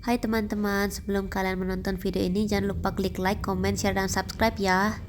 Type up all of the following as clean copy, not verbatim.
Hai teman-teman, sebelum kalian menonton video ini jangan lupa klik like, comment, share, dan subscribe ya.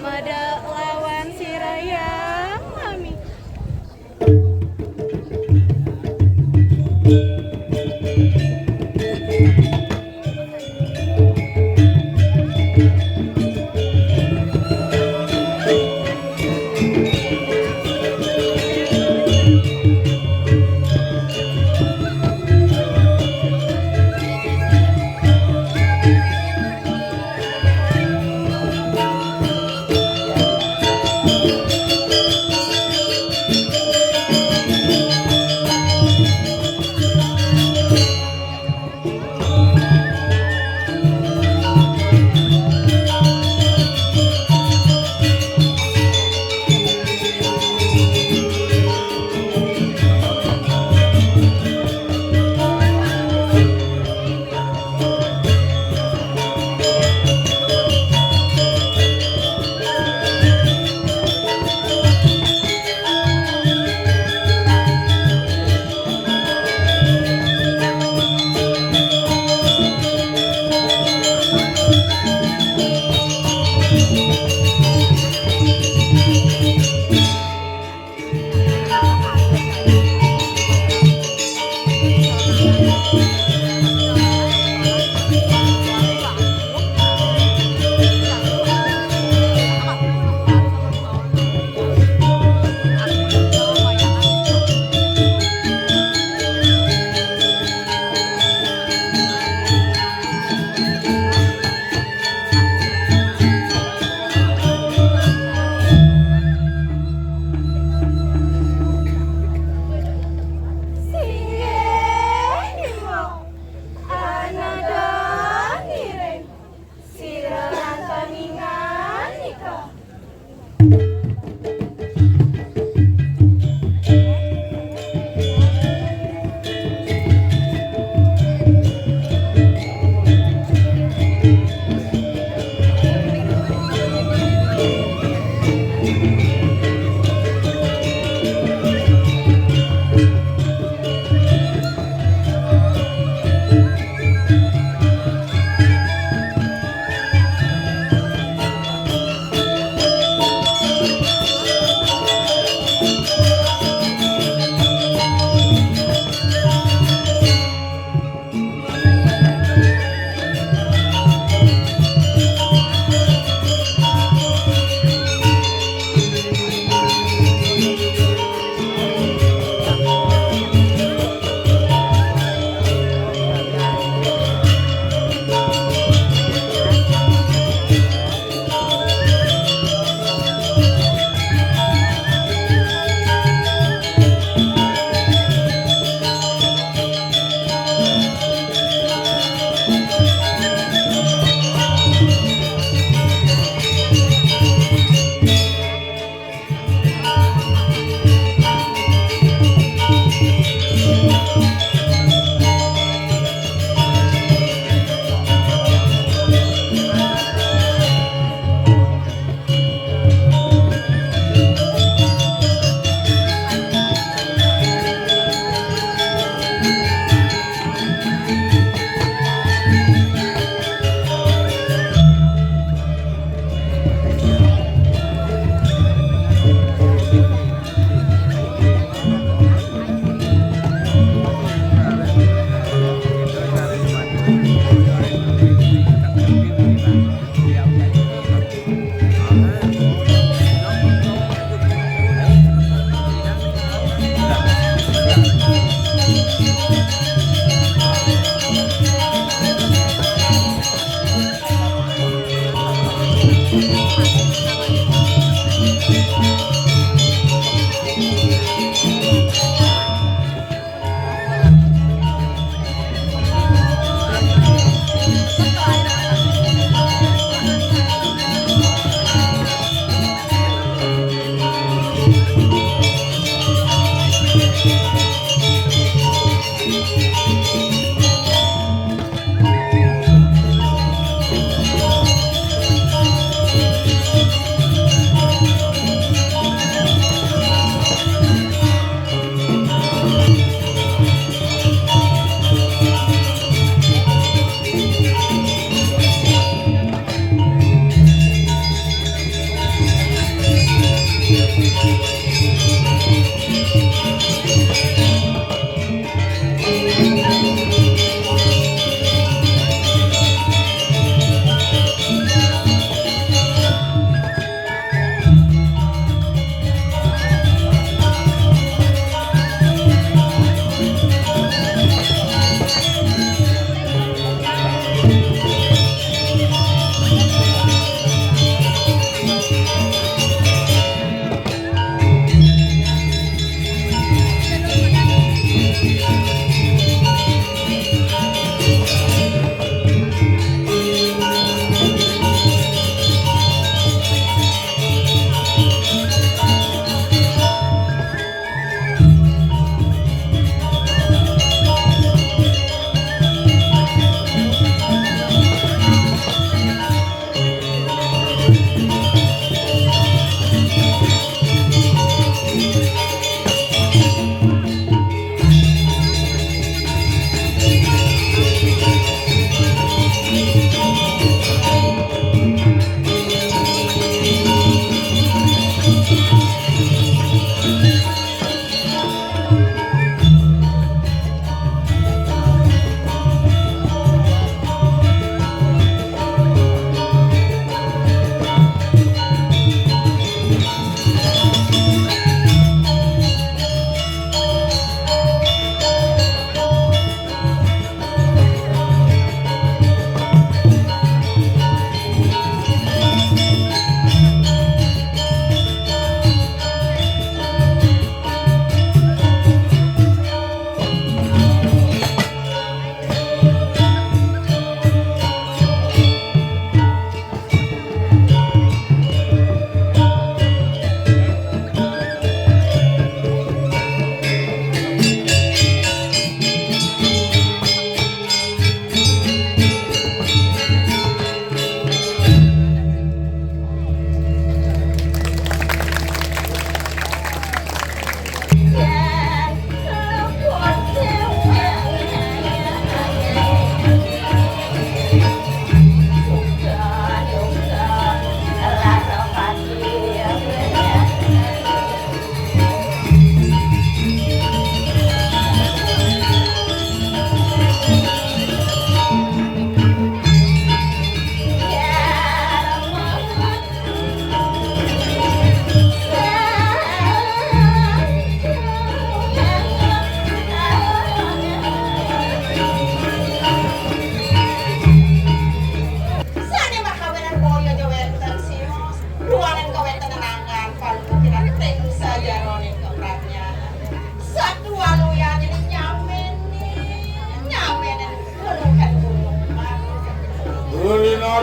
Mada lawan si Raya Mami.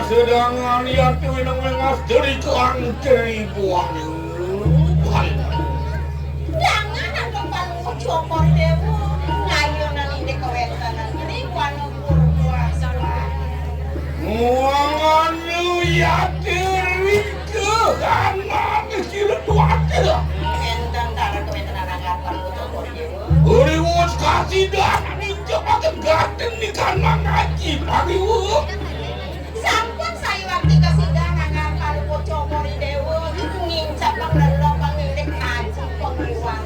Sedangan yang tuwinang mengas dari keangkeri buang jangan ang palungo chopor dewo ngayon na hindi kawetanan ini wano puasa muangan lu ya diri kehanan sila tuate endang darah kawetanan ang palungo chopor dewo uri wos kasih dah ni coba kegaten ni kan mangaji pagi wu sampun saya waktu kasidangan ang palungo chopor dewo ngincap ang lalo pangilik ngaji pengiwang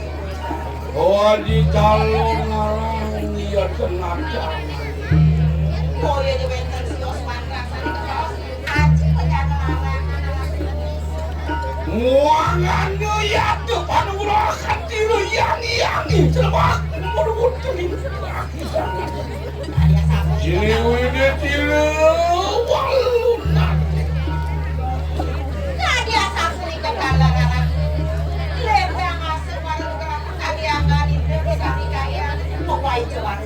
oh di calon ngarang dia tenaga koyo di benteng si Osman rasanya keros aji penyana muangan lu ya tuh panulah katiru yang celak mulut ini Jini wide tilu walunan Nadia sasri ke kalangan lembang asir warung kerana Nadia ngadi dari kami kaya mewai jual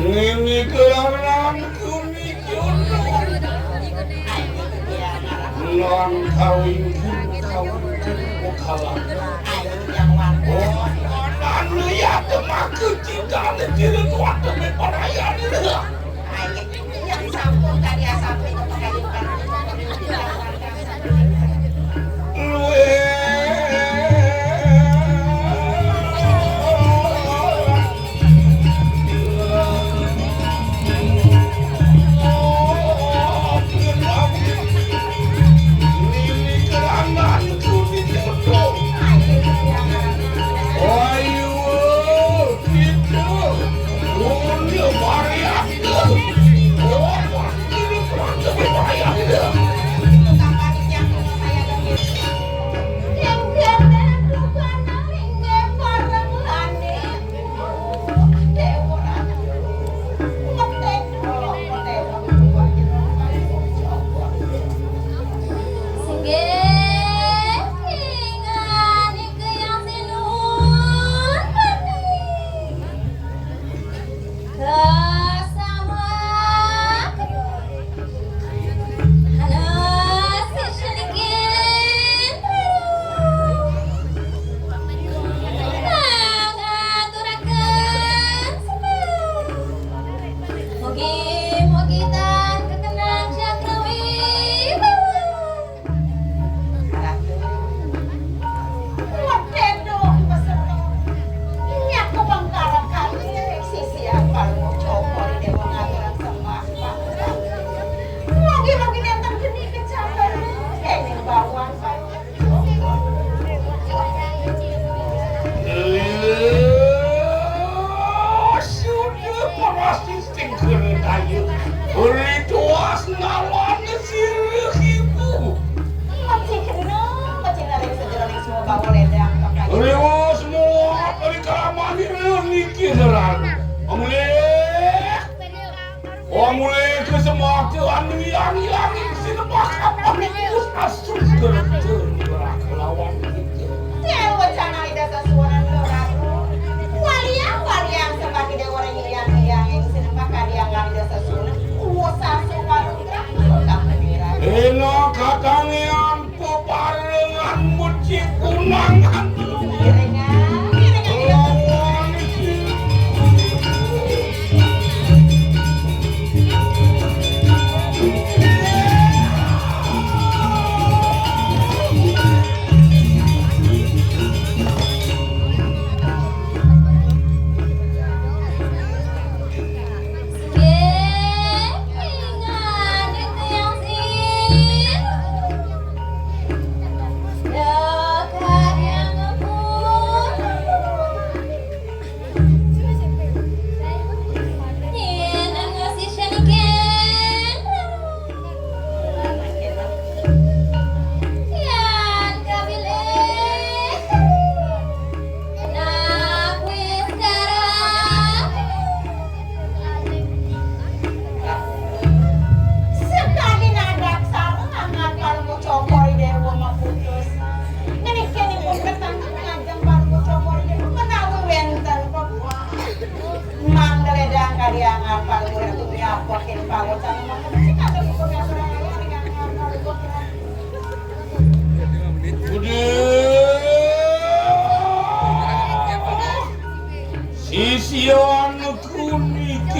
ini kelangan kuni jodoh non kawin kalah oh anu ya temaku cinta tidak tuan demi perayaan ini yang sampun Nadia sampai ke pengadilan ini kelanganku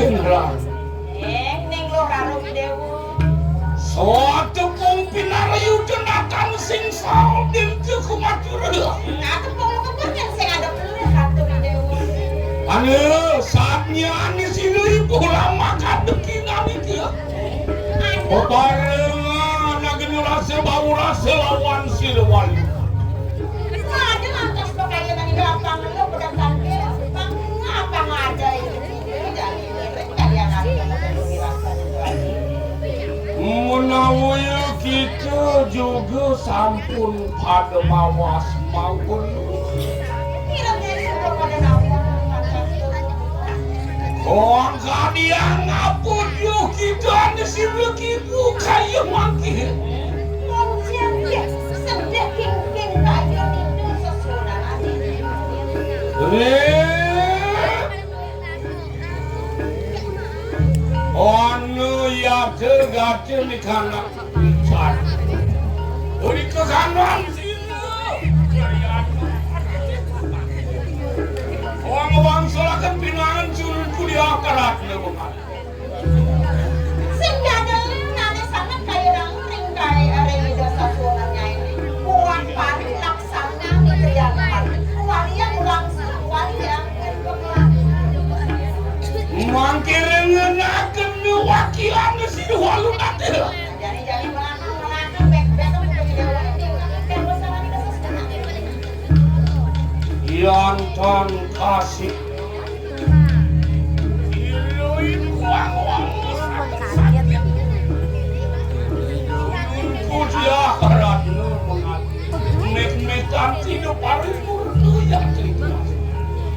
general. Ning lo karo Widewo. Suatu pung pinarayu jenatan sing saldim ke kumaturah. Nah, tepung kebernya sing ada beli hatu Widewo. Ane saatnya ani sini ibu lama kadeki nami dia. Peparengan na generasi bau rasa lawan silwali. Ada lantas lo kayak tadi gampang lo udah tangke. Apa ngada itu? Jadi kalian ada yang dirasakan itu. Menawi kita juga sampun pada mawas maupun Kira-kira sudah pada nawar. orang kalian ngapun yuk kita di sini kita kayak mati. Onu yaptı gattı mi kanak bicar. Uri kekanan sini. Orang bangsa pinangan curun kuliah karat lebukan. Mangkirengan akan wakilan di sini walu nanti. Yantan kasih. Iluin uang-uang. Kudia karat mek-mekan tidak paling murni yang cerita.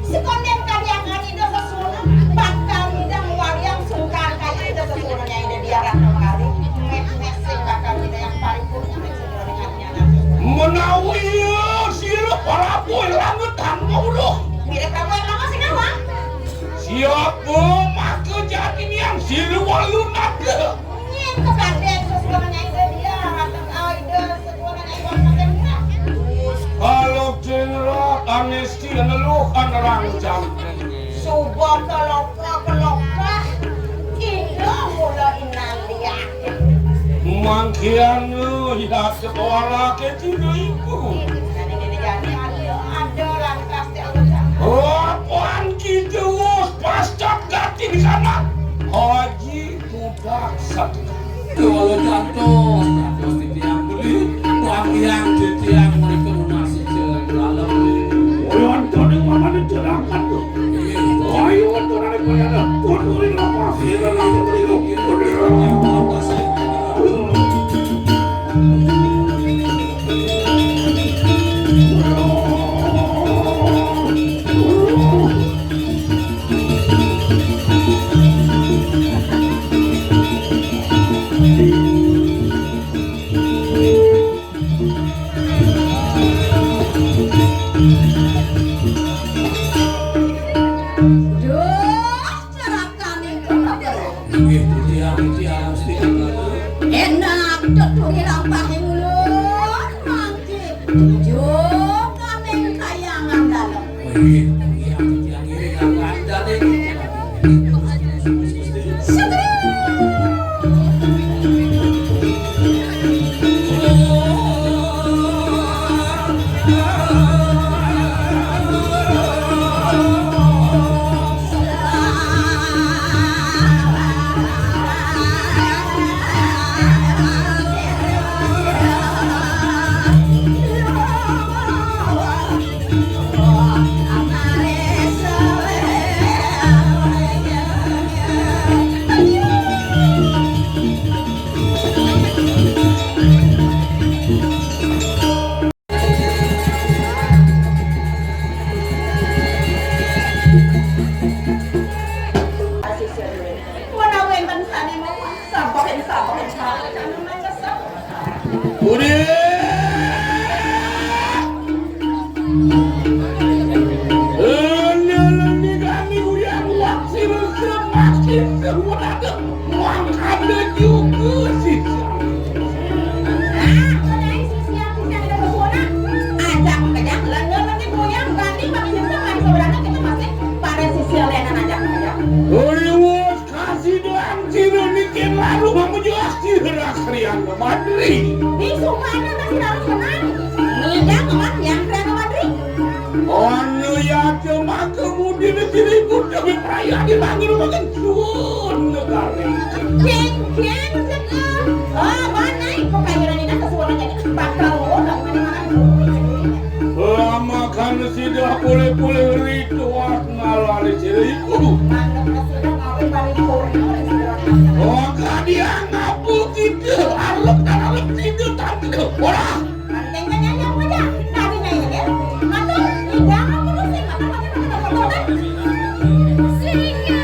Sekonden kalian hari itu sesuatu bakal midang wariang sungkan kayak itu sesuatunya yang diarah kali mes-mesing bakal kita yang paling kurang sebenarnya Menawi sila para boy langetan mau doh. mirip kamu yang lama sih kawan Siapa maka jadi yang sila walu nanti. nyin kekadeng sesuatunya itu dia atau ada sesuatunya itu macam Kalau general amnesti neluhan rancang. Subah kelopah Indo mula inang dia Mangkian ya sekolah ke tidak ibu. Ini jadi ada lantas dia Apaan kita was pasca ganti di sana. Haji budak satu. Kalau jatuh, pasti tiang beli, uang yang tiang mulai kelunasi dalam Orang tuh mana dicerahkan tuh. Ayo orang ada bayar. Kudurin apa sih dalam itu. enak tuh hilang mulut mangki jujur kameng kayangan dalam Amar mana masih harus menang. Nidang man yang keren Madri. Anu ya cuma kemudian diriku demi perayaan dipanggil makan sun negara. Jeng seger. Oh mana kok kayak ini kesuaran jadi bakal orang mana-mana. Lama kan sudah boleh ritual ngalari ciriku. Mana sudah ngawe paripurna. Oh dia ngapu gitu, alok dan alok itu tapi orang. Antengnya nyanyi aja, tadi nyanyi ya. Atau tidak aku lu sing mata. Singa.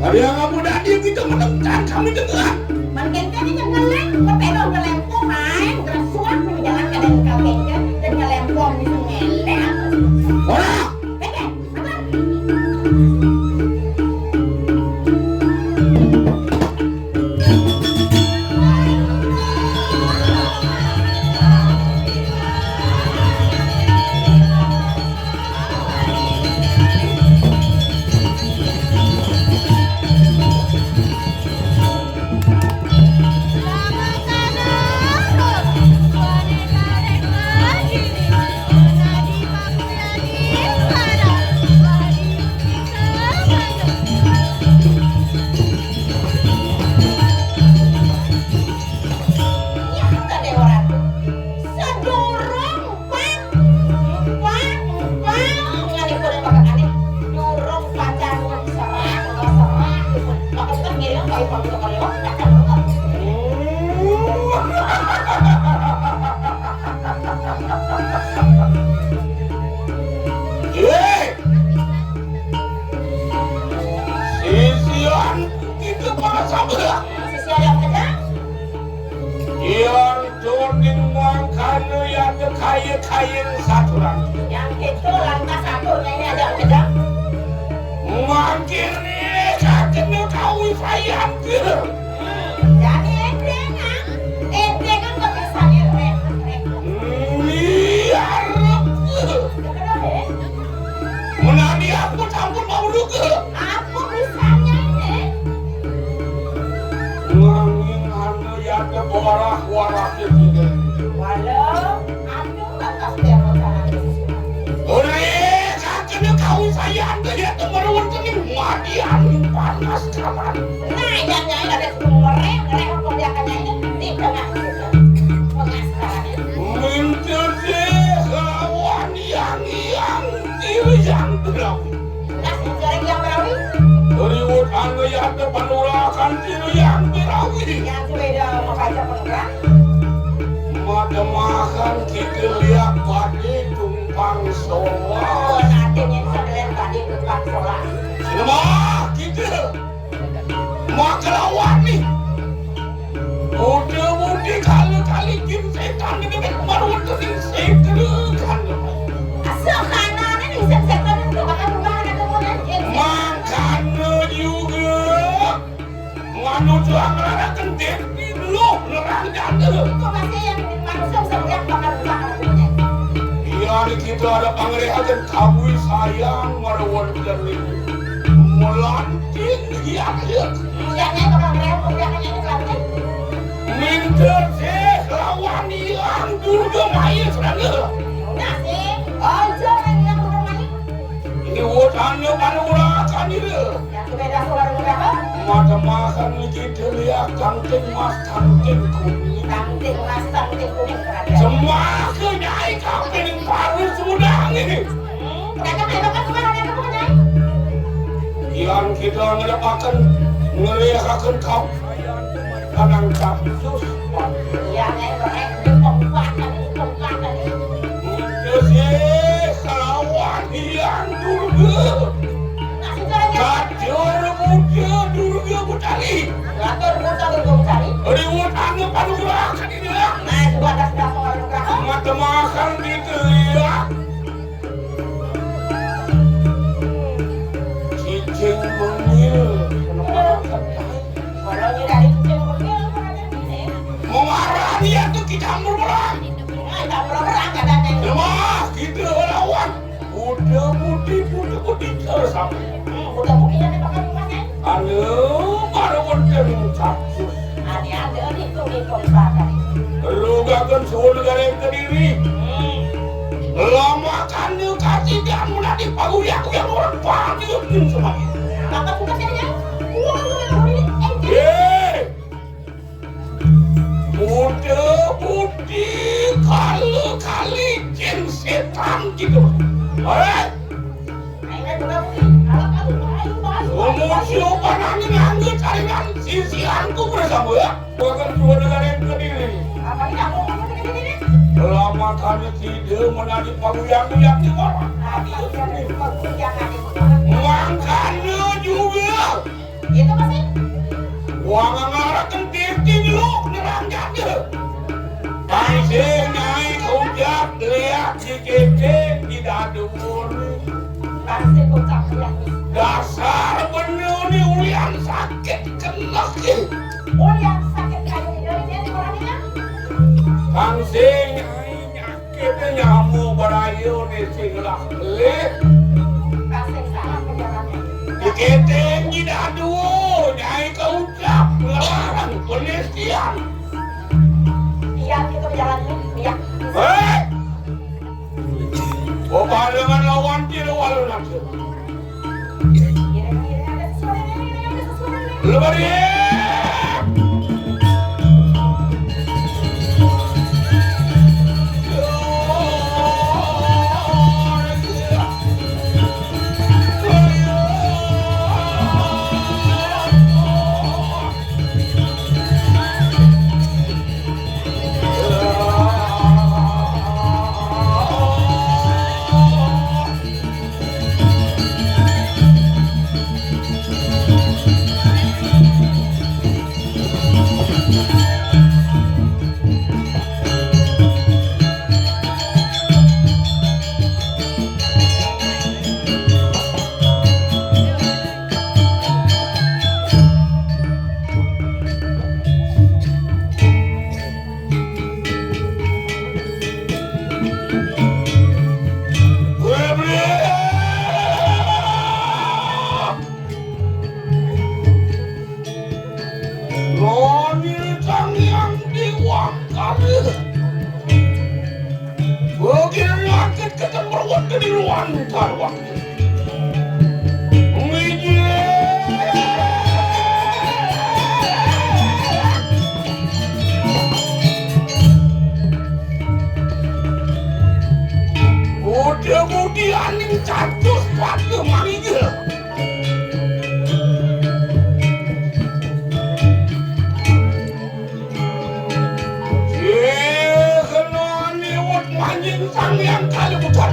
Ada yang kamu tadi kita menemukan kami dengar. Makin kan ini ngeleng, kepedol ngelempung main, tersuap menjalan ke dan kawinnya dan ngelempung itu ngeleng. Orang. Kain saturan. Yang itu lantas satunya ini ada pedang. Makin ini kakek kau sayang ke. Jadi ente kan gak bisa ngerek. Liar ke. Menani aku campur mau lu ke. Aku bisanya ini. Ngangin anu ya ke warah-warah gitu. Walau kakaknya kau sayang dia tuh merawat ini madian panas kapan. Nah jangan ada sumbernya mereka kerjakannya ini di tengah pengasaran muncul deh lawan yang tiru yang berawi nasi goreng yang berawi ribut anu ya depan ulakan tiru yang berawi yang sudah mau baca penurang mata makan kita lihat padi tumpang soal nantinya sebelah tadi tumpang soal semua kita maka lawan nih udah kali-kali kim setan ini baru untuk setan asal kanan ini setan itu bakal rumah ada kemudian makanya juga nganu juang rada kentir lo nerang jatuh kok masih yang manusia sebelah bakal rumah ada kemudian iya kita ada pangrehakan kamu sayang merawat dari melanting hiak-hiak jangan bakal mereka jangan ini lantai minta sih lawan yang dulu main serangga nasi ojo yang rumah ini wotanya panurakan ini yang beda suara berapa mata makan kita lihat kantin mas kantin kuning kantin mas kantin kuning semua kenyai kantin baru sudah ini mereka makan kemana mereka kemudian yang kita ngedapatkan ngelihatkan kau Sus, Ya, nek rek pembuatan ini pembuatan ini. udah sih kelawan yang dulu. Nasi caranya. Kacau muda dulu Butari. Ngatur muter itu cari. Reward anu padu gerakan ini ya. Nah, juga ada sudah soal gerakan. Mata makan gitu ya. Cicing mengil. Kalau ini dari kucing mobil, ini. Mau marah dia tuh kita berperang. Nah, tak berang ada neng. Lemah gitu lawan. Udah putih sama. Udah buktinya dipakai rumahnya. Halo, baru bertemu capsus. Ada itu di pembuatan. Lu gak suhu negara yang Kediri. Lama kan lu kasih dia menadi pagu yang orang panggil semuanya. Maka bukan saya. Wah, ini. Udah putih kali jin setan gitu. Ini juga bukti. Kalau Ngomong siapa nangis caringan sisianku bersama ya. Bukan suhu negara yang Kediri. apa ini aku ngomong begini? Lama kali tidak menadi pagu yang di orang. Makanya juga. Itu masih Wang ngarah kentirti lu nerang jatuh. Paisi naik ujak lihat si keke tidak ada murni. pasti kocak ya. Dasar bener nih ulian sakit kelaki. Oh yang sakit kayu ini orangnya. Kang sing nyakitnya nyamuk berayu di singlah lih. Pasti salah perjalanannya. Di keteng tidak ada naik ke ujak larang penelitian. Iya kita berjalan ini. Iya. Hei! Bapak dengan lawan tidak walau nanti. Kira-kira ada sesuatu. Lebar ye! Kemudian catus pada manggil. Kenal lewat manggil sang yang kali bukan.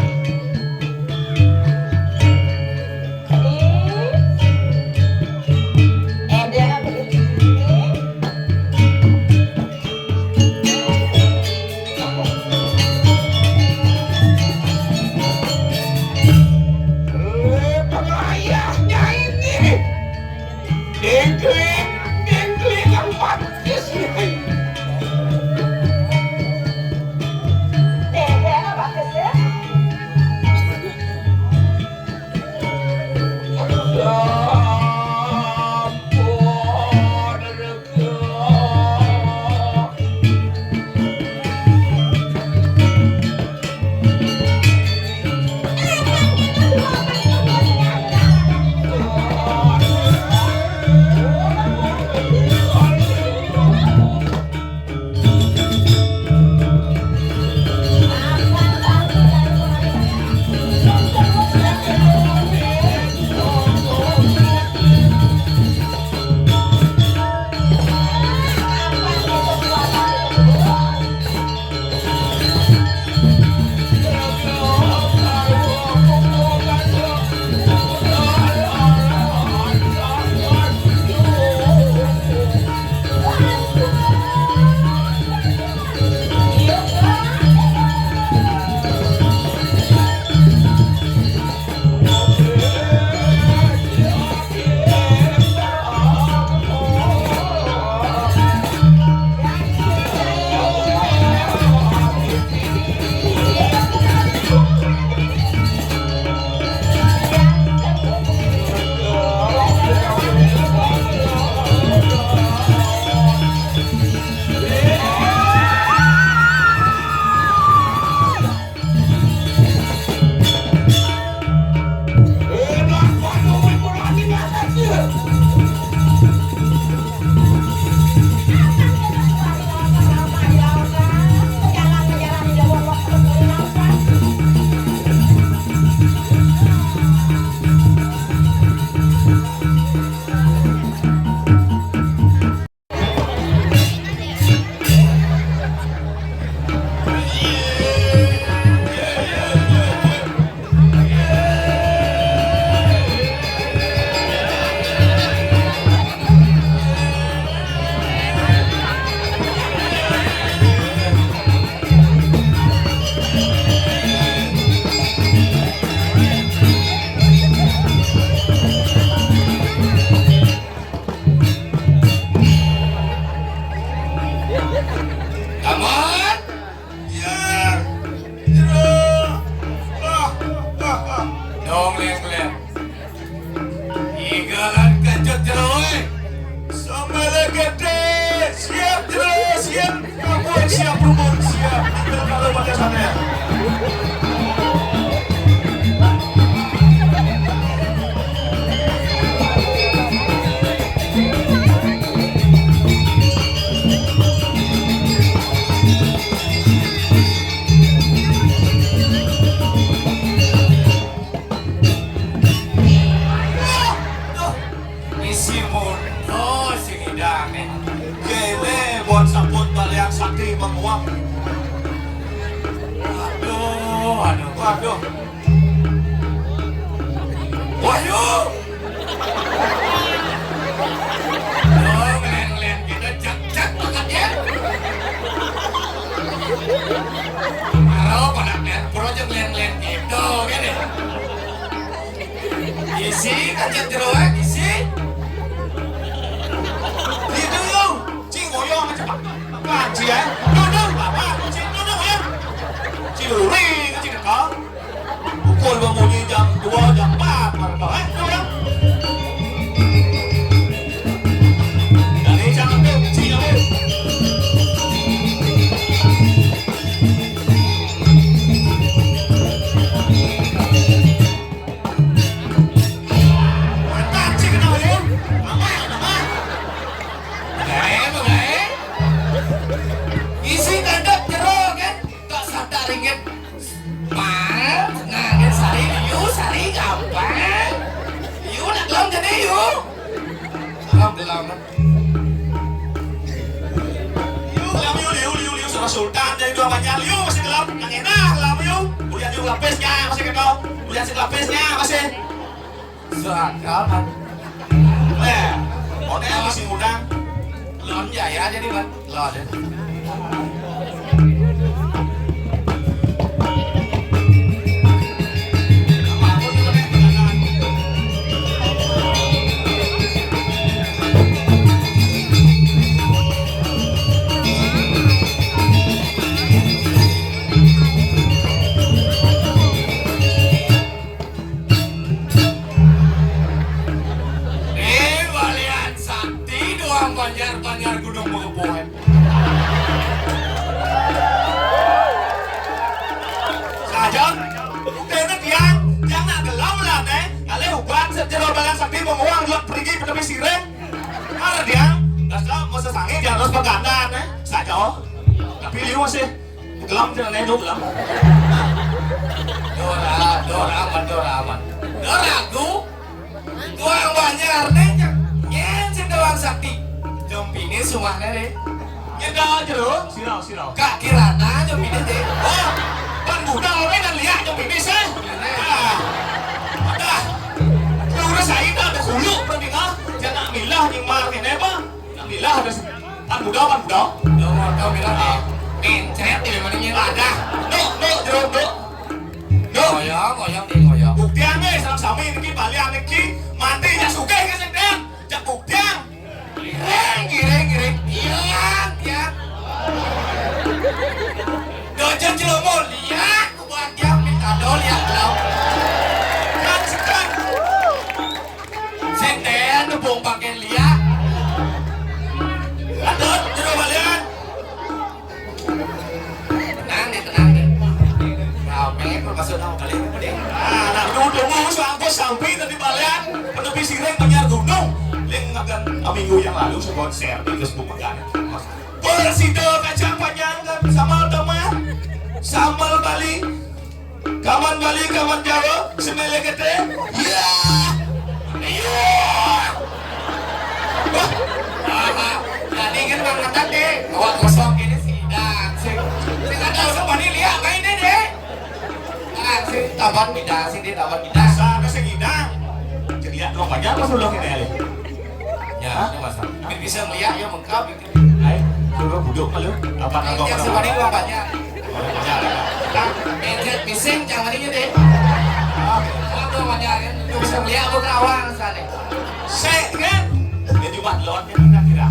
Aman. Ya. Jero. Dong lem. Igalan kancut jero we. Sampai gede. Siap Jero, siap. Kamu siap rumah, siap. Kalau pada sana. Isi mun. Oh, sing idang nih. Kele buat sambut balian sakti menguap. Waduh. Wahyu. Dong len kita cek banget ya. Halo pada net project len gitu kan ya. Isi kancut jero we, isi. Itu yo, cing ngoyong aja pak. Ngaji ya, duduk bapak, cing duduk ya. Ciluri, cing kau. Pukul bangunnya jam 2, jam 4, bapak. Duduk. Dari jangan tuh, cing ya. Mantap, cing kenapa ya? Apa? Boleh. Isi kandap jero kan. Tak sadar inget. Mal, nah sari gampang. Yu nak gelam jadi yu. Gelam. Liu sama Sultan jadi dua banyak liu masih gelap yang enak gelap liu ulian liu lapisnya masih kenal ulian si lapisnya masih Seakan. model masih muda Lon jaya jadi Mat. Lon. Balian sakti doang banjar gunung mengepoen. sajan udah tiang yang nak gelap lah deh ale ubat sejero balang sakti menguang buat pergi penepi siren ada dia dasar masa sangi dia harus pegangan saja tapi liu masih gelap jangan itu gelap Dora aman. Doraku. Doang banjar nih. Yen sing doang sakti. Jompine sumahna deh. ya dah jero sirau Kak Kirana jompine deh. oh kan budak orang dan lihat yang bibis ada lu udah saya ada hulu pernah jangan milah yang mar ini apa nak milah ada kan budak Tau bilang deh. Mencret di mana ada no jero Ngoyong. buktian deh sama sami ini balik ini mati ya suka ke sendiri jak buktian Giring. Iya. Dojan Cilomo lihat kebahagiaan minta dol ya kalau kan sekarang Senten nubung pakai lihat. ada jero balian Tenang deh. Rame bermaksud nama kali ini deh. nak duduk sampai sampai tadi balian penepi sireng banyak gunung link akan minggu yang lalu saya konser di Facebook Megana Persida kacang panjang kan sambal Bali kaman Jawa semele gede iya Tadi kan bang ngetak deh. Awak kosong ini sidang. Sing ada usah bani lihat mainnya deh. Sing taban bida, sana segidang jadi ya kau banyak apa sudah kena ali Ya, itu masa. Biar bisa melihat ya mengkap. ay suruh buduk malu apa nangkau Yang sebani dua banyak. Mencet bising jangan maninya deh. Kalau banyak kan, lu bisa melihat bukan awang sana. saya kan dia cuma lot yang kira-kira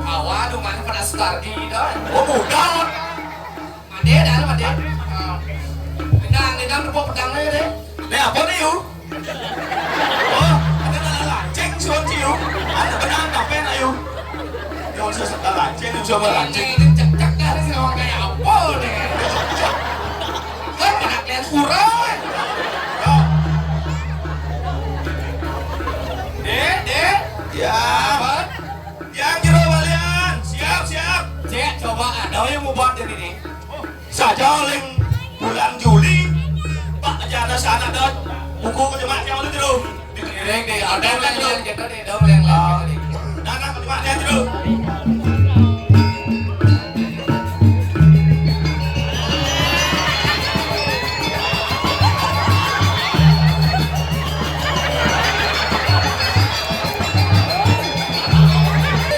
Awal tuh mana pada Starkey đó. Oh muda. Mà đế đã nó mà đế. Người ta buat pedang lagi deh. Ini apa nih yuk? Oh, ada lanceng suan sih yuk. Ada benang apa nih yuk? Yuk sesuatu lanceng yuk coba lanceng. Ini cek kan sih orang kayak apa nih? Kan pada kalian kurang. Deh. Ya. Apa? Yang jero balian. Siap. Cek coba ada yang mau buat jadi nih. Saja ling bulan Juli. Pak aja ada sana dot. Buku kejemaat yang itu dulu. Deh, ada yang lain kita deh, ada yang lain. Nah, kejemaat yang dulu.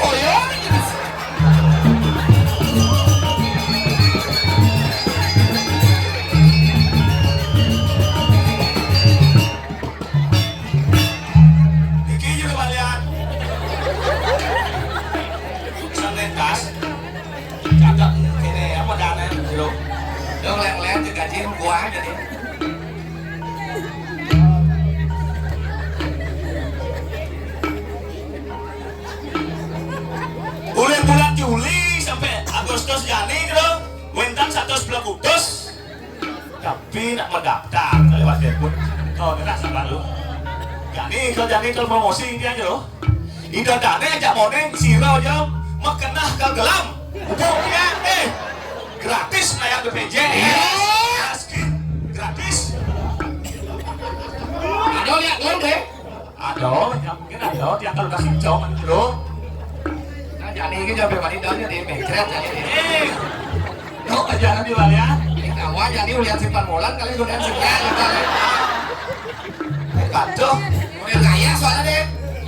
Oh ya, Iki juga balian. Senin tas. Cakep ini apa dana dulu. dong leng juga jin gua jadi. Bulan Juli sampai Agustus Jani gitu. Wintan 100 bulan kudus. Tapi nak mendaftar lewat telepon. Oh, ini tak sabar lu. Jani kalau promosi dia aja loh. Ida dane ajak moneng siro aja mekenah ke gelam. Pokoknya gratis naik BPJ. Askin gratis. Ada lihat lem deh. Ada, mungkin ada yang kalau kasih jauh dulu. Nah, jadi ini jadi pribadi dah jadi mekret jadi. Kau aja nanti balian. Ini awal jadi lihat simpan molan kali udah simpan kita. Kacau. Udah kaya soalnya deh.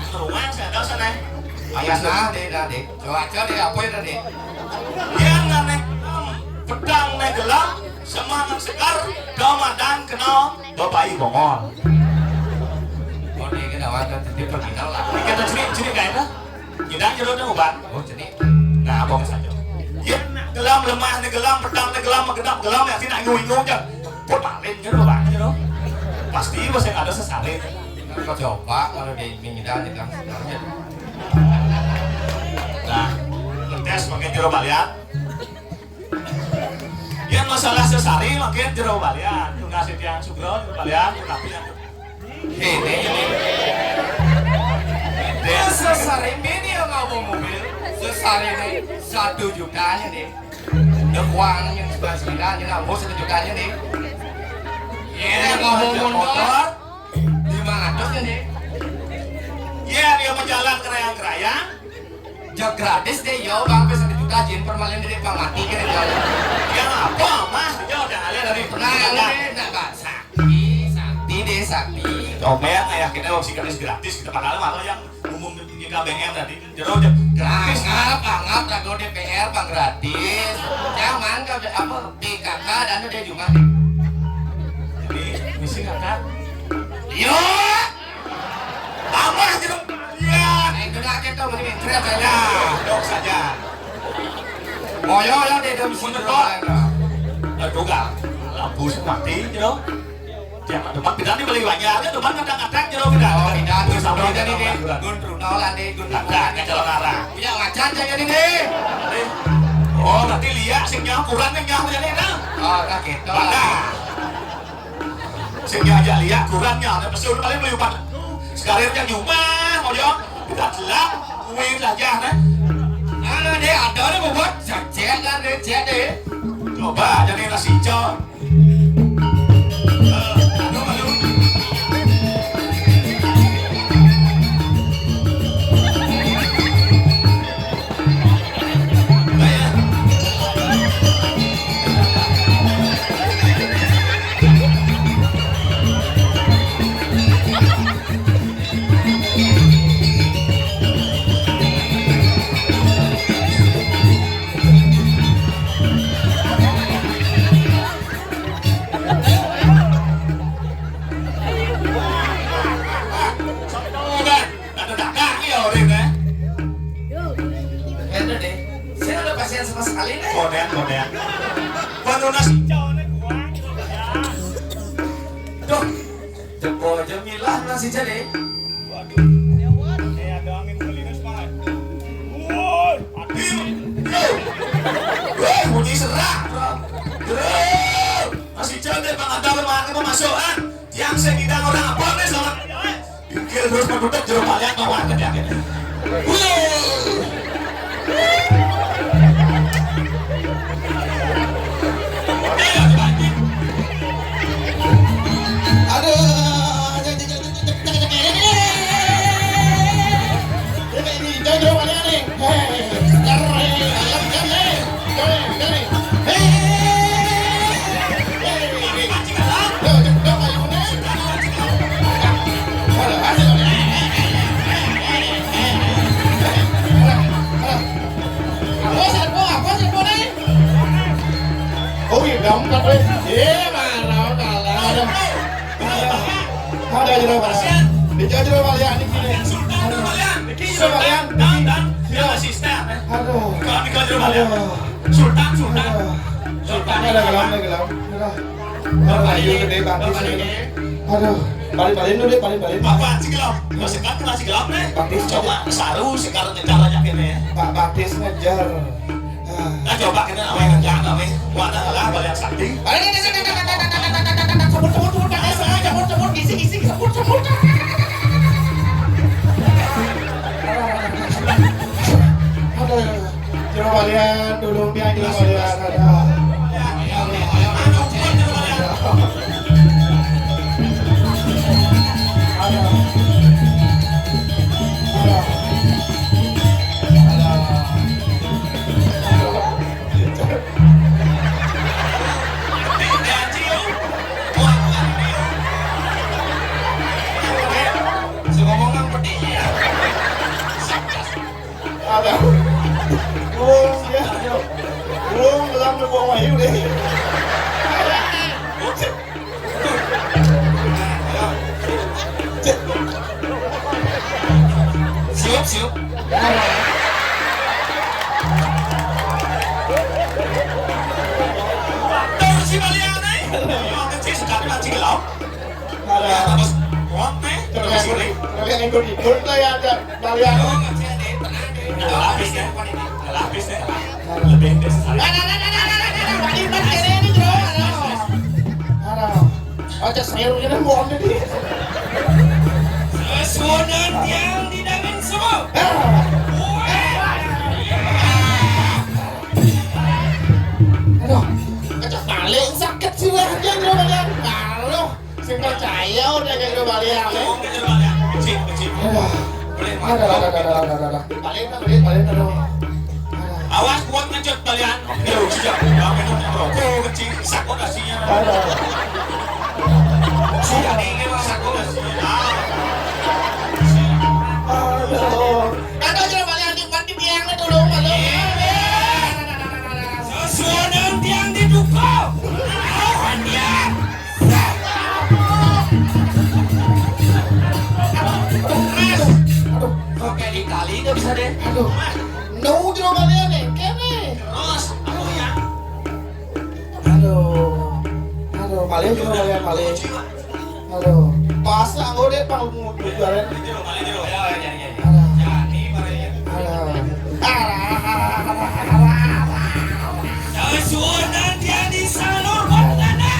Rumah saya tahu sana. Ayah nah deh dah deh. Coba aja deh apa itu deh. Yang naik pedang naik gelam semangat sekar Ramadan kenal Bapak Ibu Bongol. Oh deh kita awal kan jadi perginal lah. Kita ciri kayaknya kita jodohnya obat. Oh jadi. Nah bong saja. Ya gelam lemah naik gelam pedang naik gelam mengenap gelam ya tidak ngung aja. Buat malin gitu Bapak gitu. Pasti masih ada sesalin. Kau coba kalau dia ingin kita sebenarnya. Nah, ngetes makin jero balian. Yang masalah sesari makin jero balian. Yung ngasih yang sugro jero balian, yung napi yang Ini. Sesari ini yang ngomong mobil. Sesari ini 1 jutanya nih. Uang yang 99 nya nambah 1 jutanya nih. Ini ngomong motor 500 nya nih. ya dia berjalan kerayang-kerayang. Jauh gratis deh yo bang, bisa 1 juta jin permalin deh bang mati kira jalan. Ya apa mah, dia udah alih dari Nah ini nak sakti deh sakti. Comen ayah kita opsi gratis kita padahal malah yang umum di KBM tadi jero aja gratis. Anggap ragu DPR bang gratis. Jangan kau apa PKK dan udah cuma. Jadi misi kakak. Yo, Apa jero balian? itu nak kita mau ini cerita Ya, ya. dok saja. Oh yo deh dalam sini Aduh gak, lampu mati jero. Jangan depan bidang ini beli banyak, dia depan kadang-kadang jero bidang. Oh tidak, gue sama Sampai jadi deh. bulan. Gun Brunolan deh, gun Kadang ke jalan arah. Punya macan saya jadi deh. Oh, berarti lihat sing nyawa kurang yang nyawa jadi dah. Oh, nah gitu. Pada. Sing aja lihat kurangnya, ada pasti udah paling beli empat. Sekarang yang rumah, mau jawab, kita gelap, kuih saja, nah. Nah, deh ada nih mau buat cek kan deh, cek deh. Coba jadi nasi hijau. Aduh, aduh. kasihan sama sekali nih. Kodean. Penuh nasi hijau nih gua. Duh, jempol Jamilah nasi jadi. Waduh. Ini ada angin melinus banget. Woi, adil. Woi, bunyi serak, bro. Nasi hijau deh Bang Anda bermakan pemasukan. Yang segidang orang apa nih sama? Pikir terus penduduk jeruk kalian mau makan ya akhirnya. Đóng cắt đi, thế mà nó cả là ada jero balian, dia jero balian ini gini. Jero balian, dan asisten. aduh, Kalau jero balian, Sultan. ada gelam. Aduh, ayo gede banget sih. Aduh, balik dulu deh, balik. Apa sih gelap? Masih kan masih gelap nih. Baptis Coba saru sekarang caranya gini. Pak Baptis ngejar. Nah coba kita namanya kerjaan namanya wadah lah balian sakti. Sebut, isi, sebut. Aduh, jero balian, dulu dia jero balian, ada. Ada. Buông làm được bộ mày đi. Siup. Terus si balian nih. Kecil sekali masih gelap. Ada. Terus kuat nih. Terus ini. Kalian ikut lah ya ada balian. Ada lapisnya. Lebih dari sekali. Ada. Aja sayur ini mau ambil di. Sesuonan yang didangin semua. Aduh, kacau paling sakit sih lah dia jero balian. Kalau sing percaya udah jero balian. Kecil. Ada. Balik aduh. Awas kuat ngecut balian. Yo, sejak minum rokok kecil sakot asinya. Ada. Sudah nih mah sakot asinya. Aduh. Ada jero balian di pati biangnya dulu malu. Sesuonan yang diduga. Awan dia. Oke dikali nggak bisa deh. Aduh. Nunggu jero balian nih, kene. Terus aku ya. Aduh, paling jero balian paling. Aduh, pas anggo deh pang bubaran. Sesuonan yang disalurkan tanah.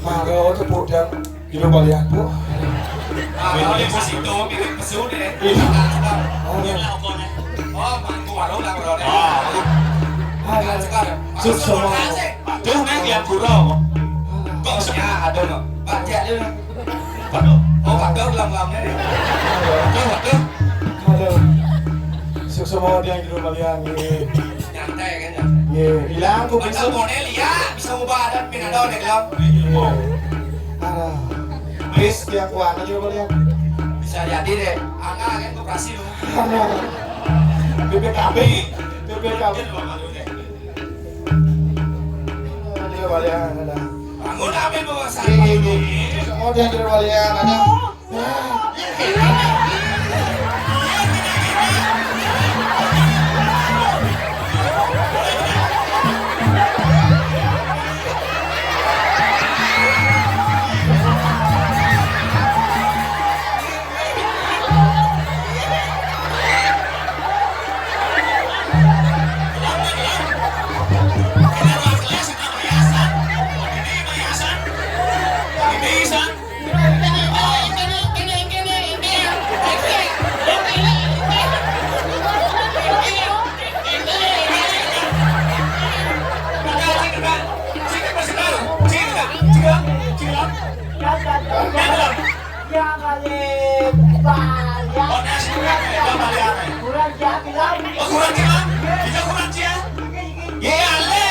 Maro ceput dan jero balian bu. Kalau di situ mirip pesu deh. Oh, mangku warung lah bro deh. Sus semua. Tuh nih dia burung. Kok ya ada no. Baca dia. Waduh. Oh, bagus lam-lamnya deh. Bagus. Aduh. Sus semua dia jero balian nih. Nyantai kan ya. Ye, hilang ku Baca besok. model ya, bisa ubah adat pinado deh lam. Aduh. Bis dia kuana jero balian. Bisa jadi deh. Angga kan koperasi lu. Aduh. BPKB. Jero balian ada. Bangun apa bawa sana? Semua dia jero balian ada. Oh, kurang gila? Kita kurang cia? Iya, le.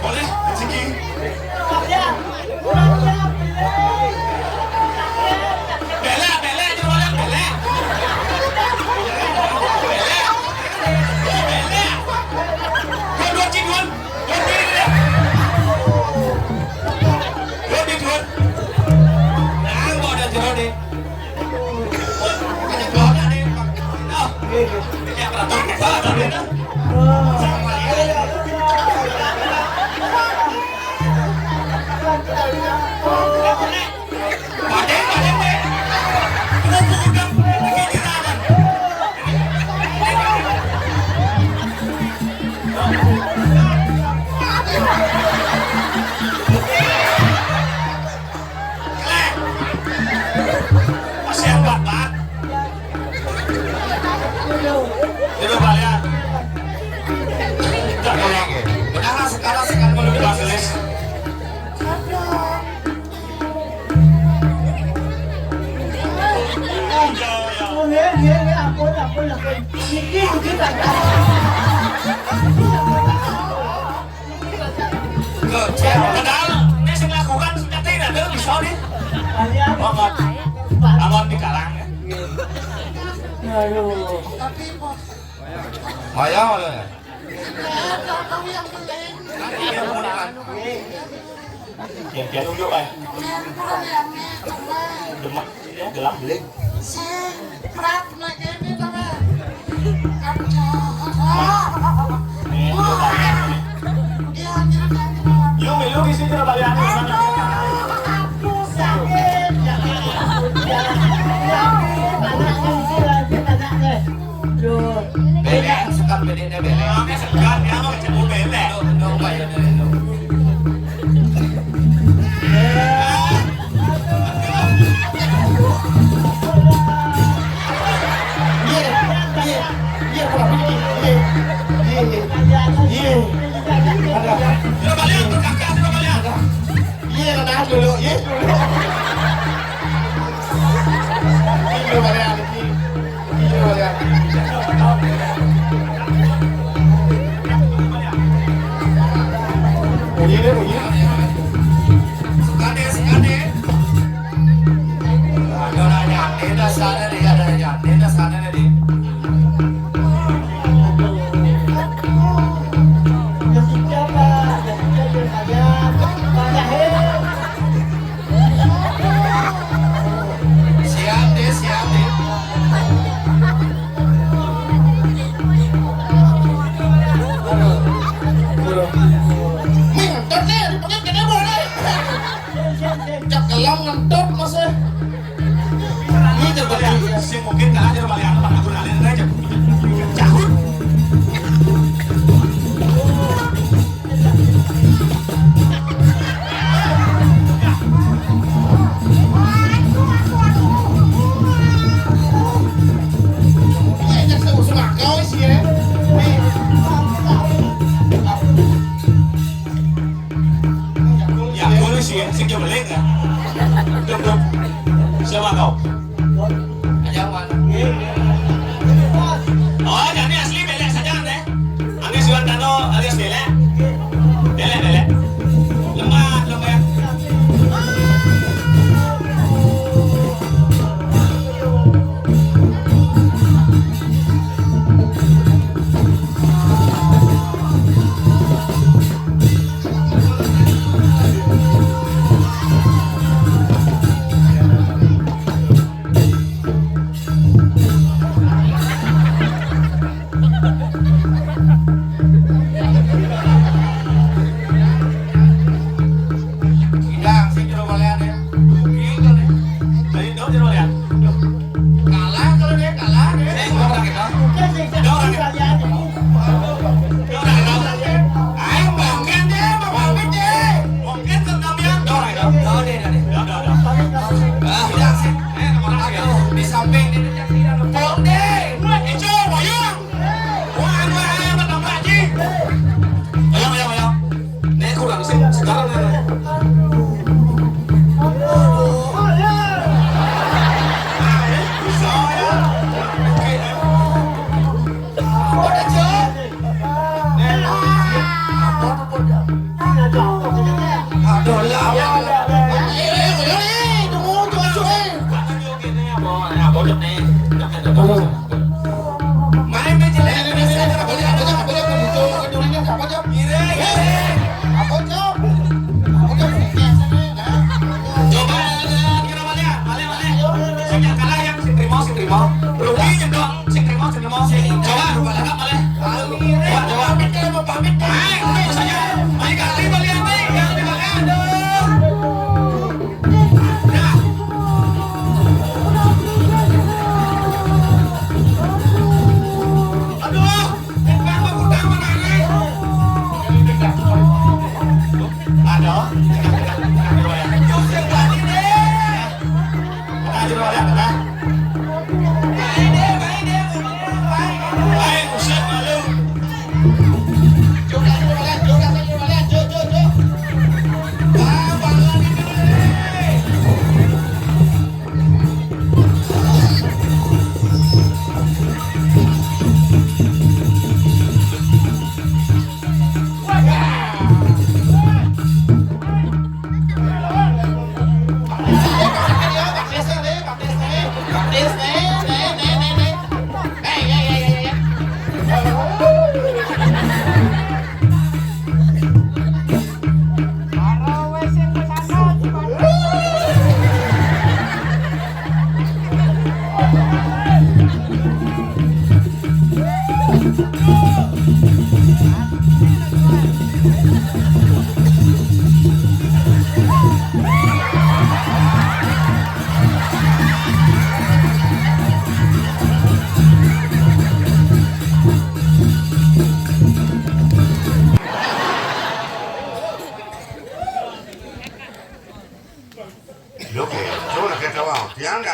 Boleh, rezeki. Bela, bela, jualan bela. Dua ciduan, dua ciduan. Nah, mau ada jeruk deh. Ada keluarga deh. Oh, ya peraturan kita ada deh. Padeng, padeng deh. Kenapa udah begini rawan? Masih hebat, Pak. Itu Pak ya. Tak boleh. Benar sekarang menuju Basilis. Padahal ini sing lakukan sudah tidak ada bisa nih. Banget. Aman di kalang ya. Ayah, ayah. Yang unjuk ay. Demak, gelap beling. Yung ilog isi na balian Bele, sekat bele deh bele. Oke, sekarang dia mau cepu bele. No, bayar deh, no. Sudah balian berkakak, sudah balian. Iya, nah dulu, iya. Ini balian, ini balian. Begini, begini. Sekade, sekade. Ada nanya, ada sana deh, ada nanya, ada sana deh. Siap deh, siap deh. Ngentut nih, dipakai gede boleh. Cak kelam ngentut masih. Ini coba Si mungkin kan aja balian mana pun alin aja. Cahut. Ini cak seusung akau sih ya. Ya, boleh sih, sing coba beling ya. Duk. Siapa kau? Aja mana? Oh, jadi asli belek saja deh. Angin Suwantano alias belek. Belek. Lemah ya. Kambing di dekat sini ada pom deh. Ijo, boyong. Wah, betul lagi. Ayo. Nih aku udah sekarang nih. Main aja lah. Coba kira balik. Sing kalah yang sing terima. Rugi nyedok sing terima. Coba balik balik. Coba kita mau pamit. Ayo saja. Ayo ganti balik nih. Ganti balik. Aduh, kenapa utang mana nih? Aduh.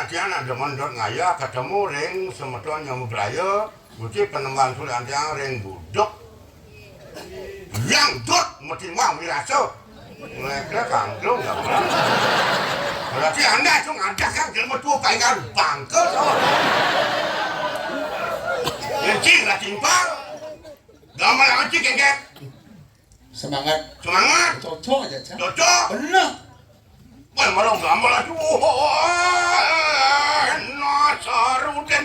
Tiang ada mondot ngaya ketemu ring semeton yang beraya mesti penemuan sulian tiang ring budok yang dot mesti mau mirasa mereka kangkung nggak pernah berarti anda itu ngadak kan jelma tua pengen bangkel yang cing lah cimpang gambar apa cing kengkeng Semangat cocok aja Cak. cocok Bener. wah malah gambar aja Nasarudin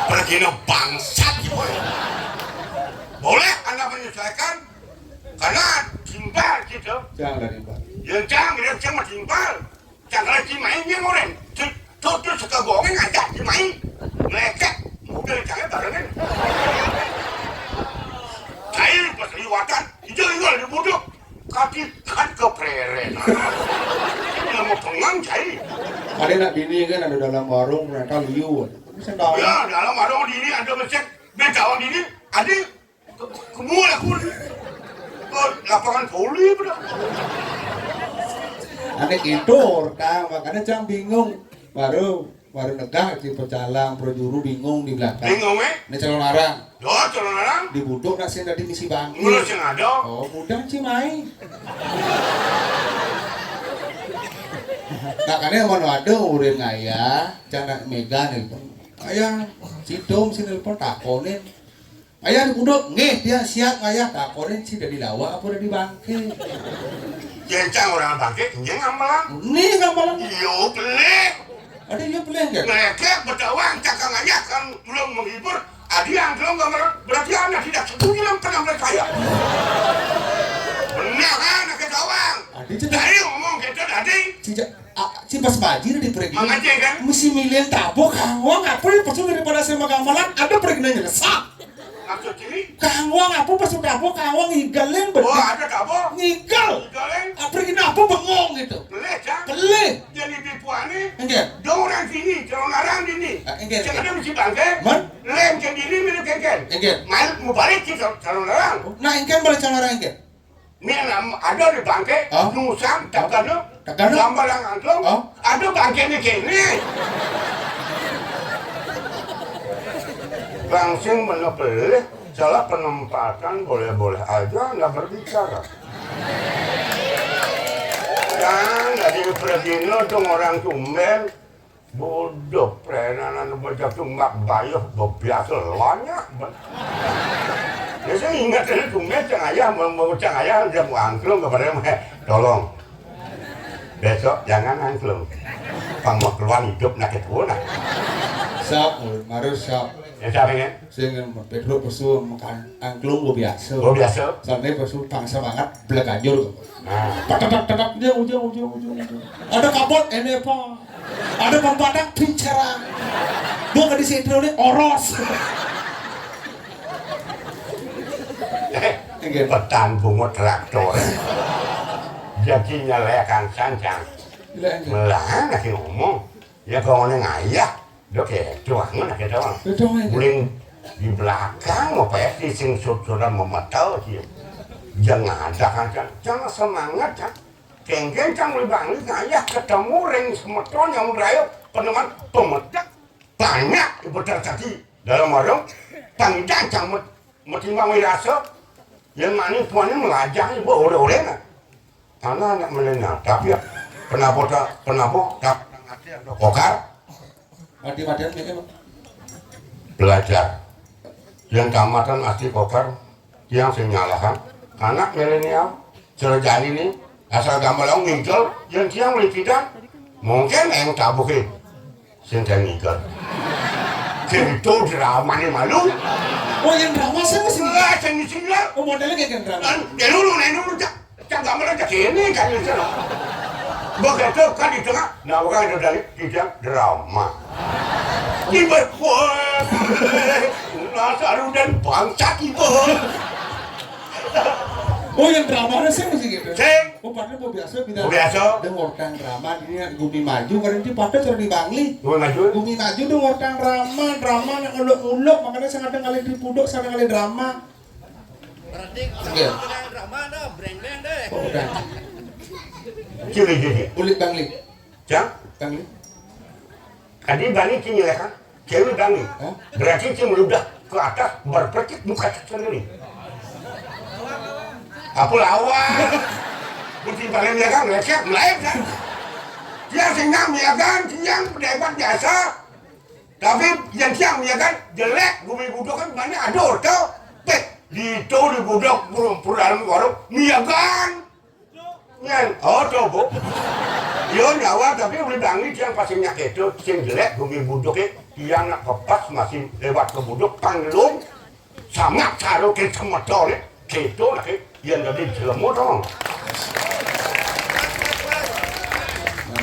pergi no bangsat boleh anda menyesuaikan karena timbal gitu Jangan dari Pak. yang jangan timbal jangan cimain yang orang itu suka bohong ngajak cimain mereka mobil jangan barengan saya pas liwatan hijau dibuduk kaki kan ke preren ini mau pengang saya Ada nak bini kan ada dalam warung mereka liu. Sedang. ya dalam warung dini ada mesin bedawang dini ada kemul aku ke lapangan voli betul Ada kitor Kang, makanya Cang bingung. Baru negah di pecalang projuru bingung di belakang. bingung Ini calon larang. doa calon orang Dibuduk nak sih tadi misi bangkit. mulai sing ada Oh, mudah Cimai. Nah, karena mau ada urin ngaya, jangan mega nelpon. Ayah, si Dom si nelpon takonin. Ayah dibuduk, ngeh dia siap ngaya takonin si dari lawa apa udah di bangke. jencang orang bangkit yang ngamalan Nih gambaran. iyo pelik Ada dia peleng kan? mereka bedawang cakang aja kan belum menghibur ada yang belum gambar berarti anda tidak setuju dengan penampilan saya benar kan anak bedawang Ada cerita. dari ngomong gitu tadi Si pas bajir di pergi. Mengajak kan? Mesti milih tabok kangwang apa yang percuma daripada sama gambaran ada pergi nyesat. maksud ini Kangwang apa pas tabok kangwang higalin oh betul. ada kabel Ngigal. galeng Apa apa bengong gitu. pelik cang Pelih. jadi tipuannya Enggak. dong orang sini calon orang sini Enggak. jangan mesti bangke Man? lem sendiri milik kengkel Enggak. mal mau balik ke calon orang Nah, ingkan balik cara orang enggak. ini ada di bangke Oh. nusang takkan Tekan. Gambar yang angklung. Oh. Aduh bangkene kene. Langsung menepelih salah penempatan boleh-boleh aja nggak berbicara. Kan dari Pregino dong orang tumben bodoh prenanan baca tunggak bayuh biasa banyak. Ya saya ingat dari tumben cang ayah mau cang ayah jam angklung kepada tolong besok jangan angklung pang mau keluar hidup nak ketuna. Siap, harus siap. Ya siapa ini? Sehingga Pedro pesu makan angklung gue biasa. Oh biasa. Sampai pesu pang semangat belakajur. Nah. Patak jauh. Ada kapot ini apa? Ada pempadang pincerang. Gue ke di situ nih oros. Petan bunga traktor. Jadi nyalakan sancang. Melang nak ngomong. Ya kau ni ngayah. Dok ya, doang nak doang. Buling di belakang mau pasti sing sudah memetau sih. Jangan ada kan, jangan semangat kan. Kengkeng cang lebang ngayah ketemu ring semeton yang merayu peneman pemetak banyak ibu terjadi dalam warung panjang cang metimbang wirasa yang mana puannya melajang ibu ore-ore nak. Anak menengah tapi ya penabot tak kokar. Mati-matian ni emang. Belajar yang tamatan asli kokar yang senyalakan anak milenial cerjani ini asal gambalang ngingkel yang siang melipidan mungkin yang tabukin sehingga ngingkel itu drama ni malu. Oh yang drama sih masih enggak sini oh modelnya kayak drama dan dulu cak gambalang cak ini kan itu begitu kan di tengah nah bukan itu dari tidak drama ibu Nasaru dan bangsa ibu oh yang drama sih masih gitu sing oh padahal mau biasa kita biasa dengarkan drama ini Gumi maju karena itu pada sudah di Bangli Gumi maju dengarkan drama yang uluk makanya saya kadang kali dipuduk saya kali drama Berarti Iya. drama dah, breng-breng deh. oh udah cili ulit Bangli jang Bangli Adi balik kini ya kan, cewek bangin. Hah? Berarti cuma udah ke atas berpercik muka sendiri. Apa lawan? Mungkin paling ya kan, lecet melayu kan. Dia senang ya kan, siang pendapat biasa. Tapi yang siang ya kan, jelek, gue budok kan banyak ador tau. Di budok dalam warung, ya kan. Nyan, oh tuh bu. Yo nyawa tapi boleh bangi yang pasti nyakit itu sing jelek bumi buduknya yang nak kepas masih lewat ke buduk panglung sangat saru ke semedol gitu lah yang jadi jelemu dong.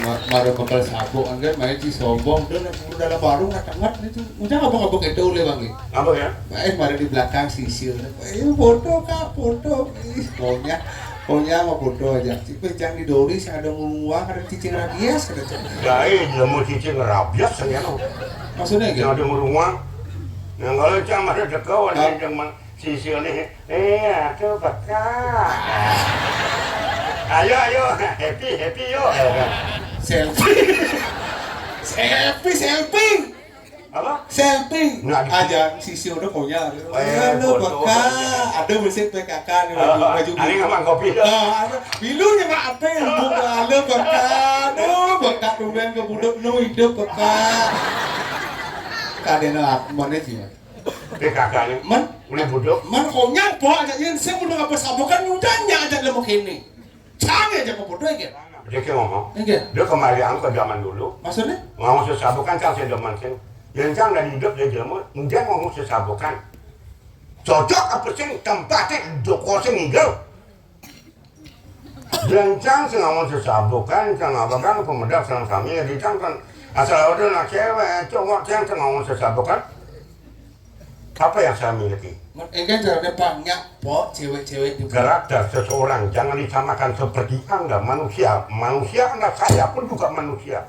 Maru bakal sabuk angkat main ci sombong dan dalam warung nak kangat itu udah ngabang-ngabang itu oleh Bang. Apa ya? Baik mari di belakang sisil. Foto kak foto. Pokoknya mau foto aja. Tapi jangan didori saya ada nguang ada cicing rabies ada. Jadi jelemu cicing rabies saya no. Maksudnya gitu. Yang ada nguang. Yang kalau cang ada dekawan yang sisil nih. Tuh bakal. Ayo happy yo. Selfie. Apa? Selfie. Nah, aja sisi udah konyol. Lu bakal ada mesin PKK nih baju. Ani ngamang kopi. Bilunya mah apa yang buka lu bakal. Bakal kemudian ke budok nu hidup bakal. Kadena mana sih? PKK nih. Man, Udah budok. man konyol po aja yang saya udah ngapa sabukan udahnya aja lemuk ini. Canggih aja ke budok ya. Dia ngomong. Iya. Dia kembali ke zaman dulu. Maksudnya? Ngomong sesabukan cang saya demen sing. Yang cang dari hidup dia jelema, kemudian ngomong sesabukan. Cocok apa sing tempatnya doko sing ngigel. Yang cang sing ngomong sesabukan, cang apa kan pemedak senang kami ya cang kan asal ada nak cewek, cowok cang ngomong sesabukan. Apa yang saya miliki? Enggak caranya banyak po cewek-cewek juga. Karakter seseorang jangan disamakan seperti Anda manusia. Manusia Anda saya pun juga manusia.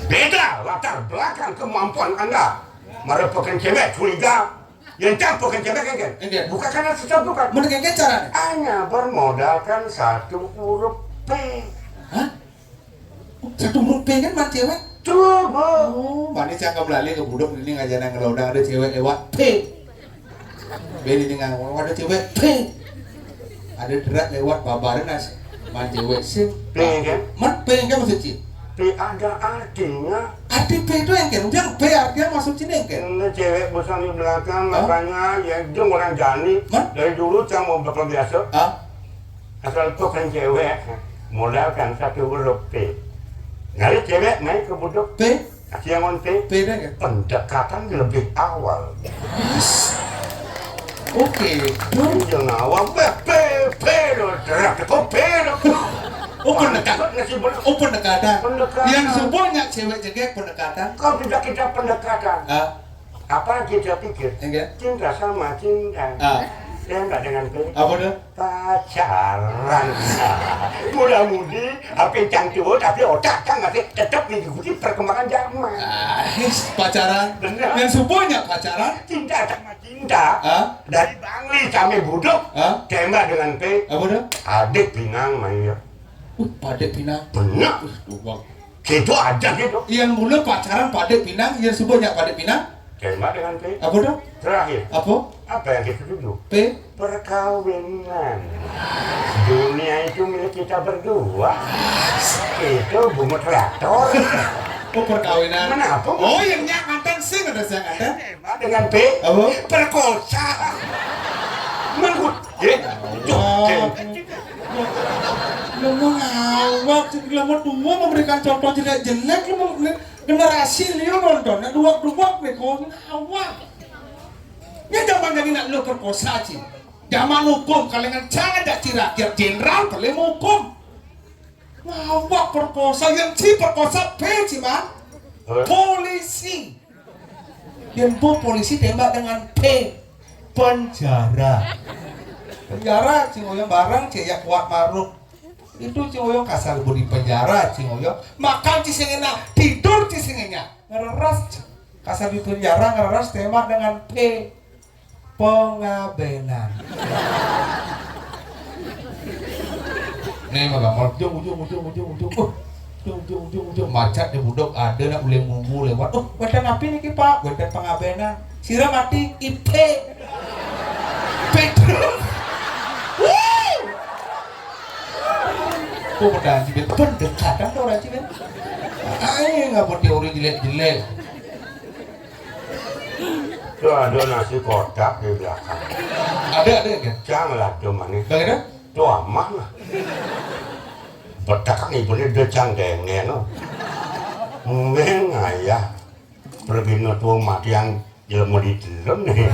Beda latar belakang kemampuan Anda. Merupakan cewek curiga. Yang bukan cewek kan? Bukan karena sesuatu bukan. Mereka caranya? Hanya bermodalkan satu huruf P. Hah? Satu huruf P kan mah cewek? Coba. Oh, mana cakap lali ke budok ini ngajaran ngelodang ada cewek lewat P. Beli dengan ada cewek P. Ada derat lewat babaran nas. Man cewek sih. P kan? Man P kan maksud Ci? P ada artinya. Arti P itu engkel, yang P artinya masuk sini engkel. Ini cewek bosan di belakang, makanya ya dia orang jani. Dari dulu saya mau bakal biasa. Asal tuh kan cewek, modal kan satu huruf P. Ngali cewek naik ke budok P. Kasih yang P. P dah kan? Pendekatan lebih awal. Oke. Yang awal P loh, terak kok P loh. Oh pendekatan. Oh pendekatan. Pendekatan. Yang semuanya cewek jegek pendekatan. Kau tidak kita pendekatan. Apa kita pikir? Enggak. Cinta sama cinta. Saya enggak dengan P. Apa dah? Pacaran. Mudah-mudi apa yang cantik tapi otak kan nggak sih tetap mengikuti perkembangan zaman. Pacaran. Benar. Yang semuanya pacaran. Cinta sama cinta. Dari Bangli sampai Budok. Tembak dengan P. Apa dah? Adik Pinang Maya. Padek Pinang. Benar. Gitu aja gitu. Yang mula pacaran Padek Pinang, yang semuanya Padek Pinang. Tembak dengan P. Apa dah? Terakhir. Apa? Apa yang kita tuju? P. Perkawinan. Dunia itu milik kita berdua. Itu bunga traktor. Oh perkawinan. Kenapa? Oh yang nyangantan sih ada yang ada. Tembak dengan P. Apa? Perkosa. Mengut. Lu mau ngawak, lu mau dua memberikan contoh jelek-jelek, lu mau generasi lu nonton, dua-dua nih kau ngawak. Ya zaman jadi nak lu perkosa sih. Zaman hukum kalian jangan dak cirakir jenderal kalian hukum. Ngawak perkosa yang si perkosa P sih man. Polisi. Yang polisi tembak dengan P. Penjara. Penjara Cingoyong barang Cia kuat maruk. Itu Cingoyong kasar di penjara Cingoyong. Makan cisengena, tidur cisengenya. Ngereras kasar di penjara ngereras tembak dengan P. Pengabenan. Nih mah ujung macet di budok ada nak boleh mumbu lewat. Oh, wedan api nih Pak, wedan pengabenan. Sira mati IP. Pedro. Kok pedang sih pendekatan tuh orang sih kan? Ayo nggak mau teori jelek-jelek. Tuh ada nasi kotak di belakang. Ada kan? Janganlah cuma nih. Bagaimana? Tuh aman lah. Betak ibu ini decang dengen loh. Mungkin ayah berbina tuh mati yang jelma di dalam nih.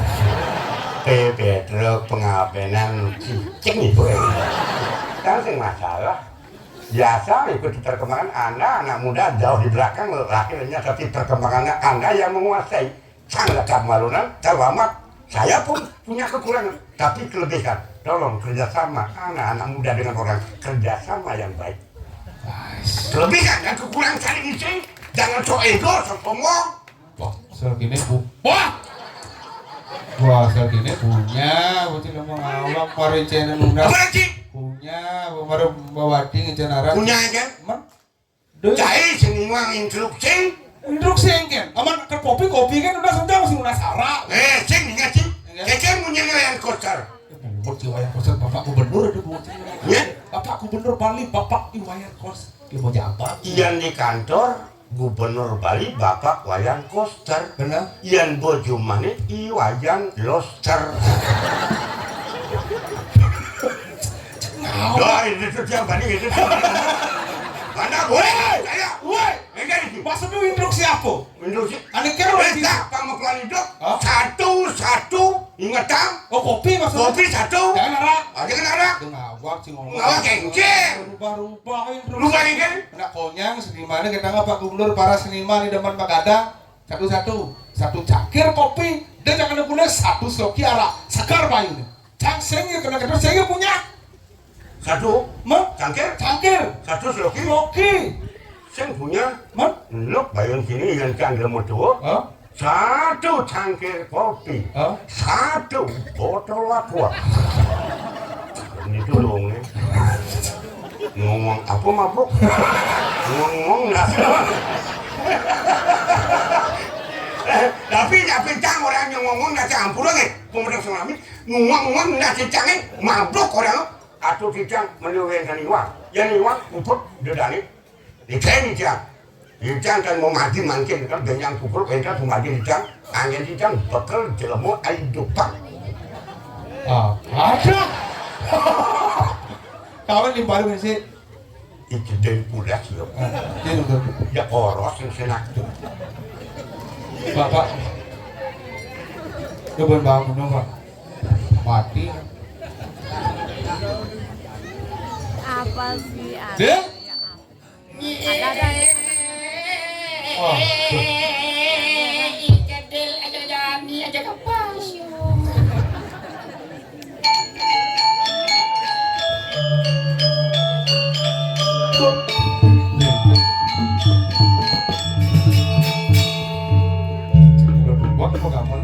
Pedro pengabenan cicing itu ya. Kan sing masalah. Biasa ikut perkembangan anak muda jauh di belakang lahirnya, tapi perkembangannya Anda yang menguasai. Sangat malunan, terlamat. Saya pun punya kekurangan, tapi kelebihan. Tolong kerjasama anak-anak muda dengan orang, kerjasama yang baik. Kelebihan dan kekurangan saling isi. Jangan so ego, so sombong. Wah, segini Wah, segini punya, berarti lama awak mari channel undang. Apa lagi? Punya, baru bawa ding channel. Punya kan? Man, Jadi seniman instruksi. instruksi kan? Aman ke kopi kan udah sudah masih unasara. Sing ingat sih. Kayaknya punya yang kotor. Bocil wayang kos Bapak Gubernur ada bocil. Ya? Bapak Gubernur Bali, Bapak Iwayan Kos. Dia mau jabat. Yang di kantor Gubernur Bali Bapak Wayan Koster. Benar? Yang bojo maneh Iwayan Loster. Doa itu tiap hari itu. Mana gue? Saya. Woi, Enggak itu. maksudnya instruksi apa? Instruksi. Ane kira Kita pamuklan itu satu ingatan. Oh kopi maksudnya? Kopi satu. Jangan arah. Jangan ada. Ngawak sih ngomong. Ngawak kenceng. Rubah-rubah instruksi. Lupa ini kan? Nak konyang seniman kita nggak Pak Gubernur para seniman di depan Pak Gadang satu cangkir kopi dan jangan boleh satu sloki arak sakar bayu cangkir kena saya punya Satu. mah Cangkir. Satu sloki. Saya punya. mah Lu bayang sini yang cangkir motor. Satu cangkir kopi. Satu botol aqua. Ini dulu nih. ngomong apa mabuk? Ngomong nggak. Tapi cang orang yang ngomong nggak campur lagi. Pemerintah tsunami ngomong nggak cangin mabuk orang. Atau cang menuwen kan iwak. Yang iwak untuk dedani. Dikain cang. Cang kan mau mati mungkin kan dengan kupur kan mau mati cang. Angin cang bakal jelemu air dupak. Ada. Kawan di baru sih. Itu dari pulas loh. Ya oros yang senak tuh. Bapak. Coba bangun dong Pak. Mati. Apa sih? Deh? Ada. Oh, Kedel aja jani aja kapas. buat apa kamu?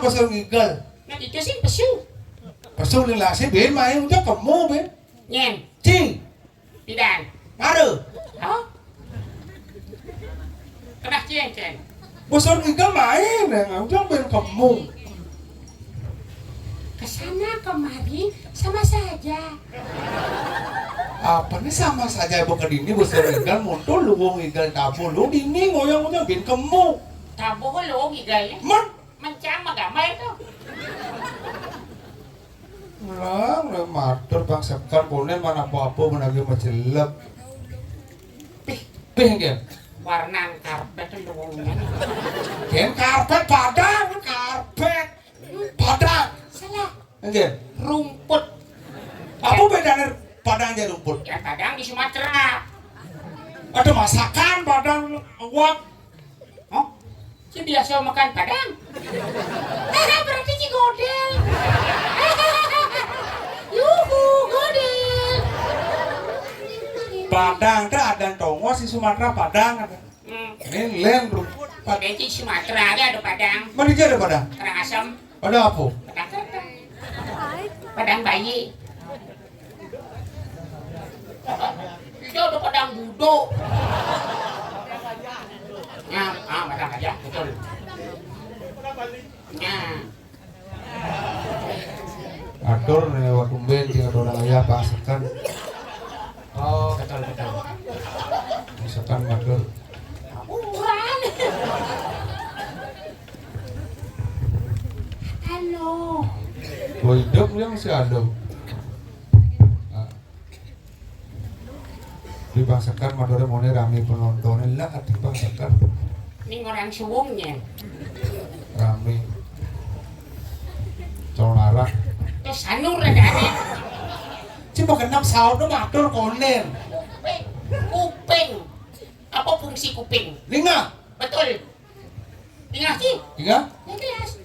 Pasal ngigal. Nah itu sih pesu. Pasal ni lah si Ben main udah kamu Ben. Nyen. Cing. Tidak. Ada. Hah? Kena ceng. Pasal ngigal main udah Ben kamu. Kesana kemari sama saja. Apa nih sama saja bukan ini pasal ngigal muncul lu ngigal tabu lu ini ngoyang udah Ben kamu. Tabu lo gigalnya. Mencam agama itu. Lang, matur bang sekar konen mana apa-apa menagi macelep. Pih gen. Warna karpet itu luangnya. Gen karpet padang, karpet padang. Salah. Gen. Rumput. Apa bedanya padang dan rumput? Ya padang di Sumatera. Ada masakan padang awak. Si biasa makan padang. Berarti si godel. Yuhu, godel. Padang dah ada tongo si Sumatera padang ada. Ini len rumput. Padang di Sumatera ada padang. Mana dia ada padang? Padang asam. Padang apa? Padang kertas. Padang bayi. Itu ada padang budok. Padang aja, betul. Nah. Atur nih waktu ben tinggal orang ayah pasakan. Oh, betul. Kalau hidup dia masih ada. Nah. Dibangsakan Madura mau rame penontonnya lah dibangsakan Ini orang suwungnya. rame. Colara. Terus sanur ada. Cuma kenap saud matur konen. Kuping. Apa fungsi kuping? Linga. Betul. Ingat sih. Linga. Jelas.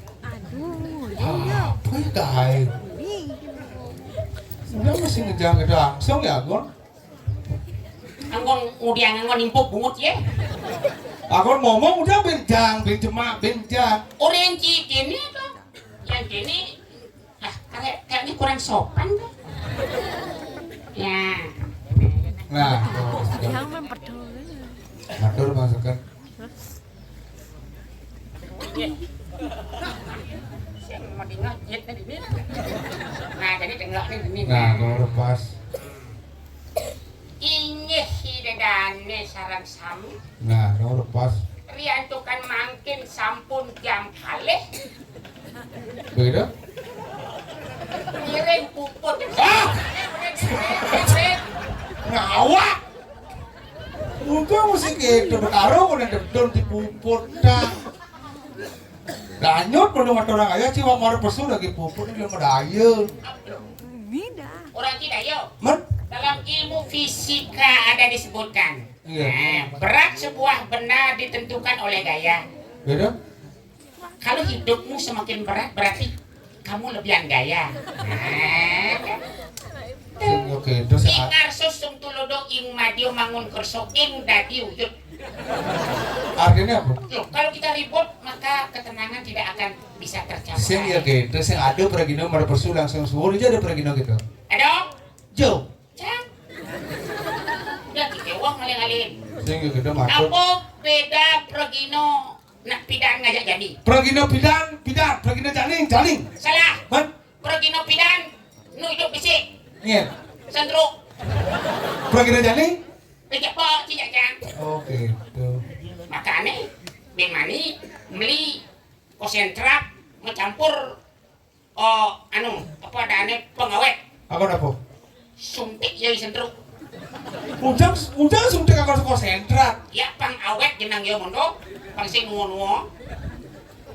Apa ya kahit? Udah mesti ngejang ke langsung ya Gon. Anggon udiang anggon impuk bungut ya. Aku ngomong udah benjang, benjemak, benjang. Orang kini tuh. Yang kini kayaknya kurang sopan tuh. Ya. Nah, matur masakan. Mau ngajit tadi ini. Nah, jadi tengok ini. Nah, kalau lepas. Ini hidadane sarang sami. Nah, kalau lepas. Riantukan mangkin sampun jam kalih. Begitu? Miring puput. Ngawak. Udah mesti gitu bertaruh kalau dedon dipuput dah. Danyut pada mata orang ayah ciwa mau pesu lagi puput ini mau daya. Orang tidak yuk. Men? Dalam ilmu fisika ada disebutkan. Iya. Nah, berat sebuah benda ditentukan oleh gaya. Begitu? Kalau hidupmu semakin berat berarti kamu lebihan gaya. Oke, terus Ing arsos sung tulodo ing madio mangun kerso ing dadi wujud. artinya apa? Loh, kalau kita ribut maka ketenangan tidak akan bisa tercapai. Sing ya gitu, sing ada peragino mau pesu langsung suwur aja ada peragino gitu. Ada? Jo. Cang. Udah kikewang ngalih-ngalih. Sing ya gitu matur. Apa beda Progino nak pidan ngajak jadi? Peragino pidan, peragino jaling. Salah. Men? Progino pidan nu hidup bisik. Iya. Sandro. Peragino jaling? Lagi apa tidak cang? Oke, gitu. Makanya Beng Mani beli konsentrat mencampur apa adanya pengawet Apa? suntik jadi sentru. Ujang suntik aku konsentrat. Ya pengawet jenang yo mondok pangsing nuwo-nuwo.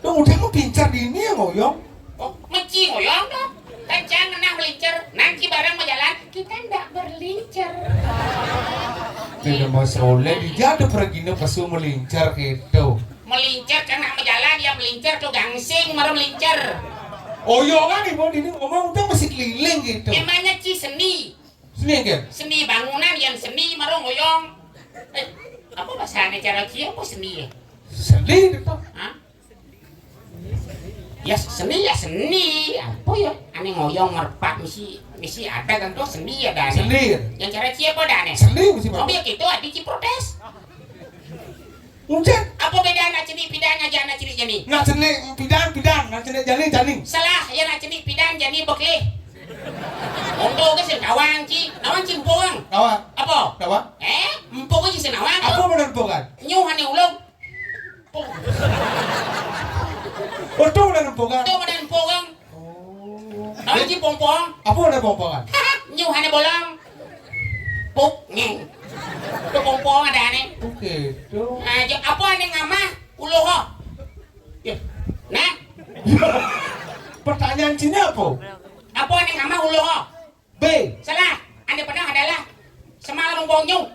Tuh ujang mau pincar di ini ya ngoyong. Oh, meci ngoyong dong. Kancang nang melincer, nanti bareng mau jalan, kita ndak berlincer. Tidak mau soleh, dia ada peragino pesu melincar gitu. Melincer karena mau jalan, dia melincer tuh gangsing, marah melincer. Oh iya kan ibu ini ngomong udah masih keliling gitu. Emangnya ci seni, Sini kan? seni bangunan yang seni, marah ngoyong. Apa bahasanya cara kia apa seni ya? Seni itu. Hah? Ya seni, apa ya? Aneh ngoyong ngerpak misi ada kan tuh seni ada aneh. Seni. Yang cara kia apa ada aneh? Seni mesti Oh pak. biar gitu, adici protes. Ujang Apa beda anak ceni pidan aja anak ceni jani? nggak seni pidan, nggak seni jaling. Salah, ya nak ceni pidan jani bekle. Untuk ke senawang ci empong. Apa? Apa? Apa? Empong ke senawang. Apa benar bukan? Nyuhan ulung. Betul benar bukan? Itu mana empong. Nawang ci pompong. Apa benar pompongan? Nyuhan bolong. Puk nyeng. Itu pompong ada aneh. Oke, tuh. Aja apa aneh ngamah uluh ho. Nah, Pertanyaan Cina apa? apa aneh ngamah uluh ho? B. Salah. Aneh pernah adalah semalam bonyong.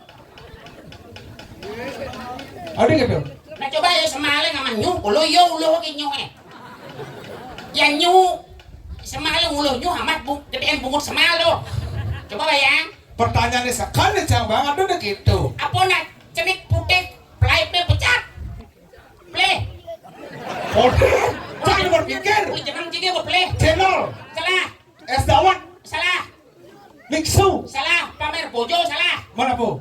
Ada gitu. Nah coba ya semalam ngamah nyu, uluh ke nyu Ya nyu semalam uluh nyu amat gedean bungut semalam. Coba bayang. Pertanyaannya sekali cang bang, ada gitu. Apa nak cenik putih play pecat. Play. Oke, jangan berpikir. Jangan juga play. Channel Salah. es dawat, Salah. mixu. Salah. Pamer bojo salah. Mana po?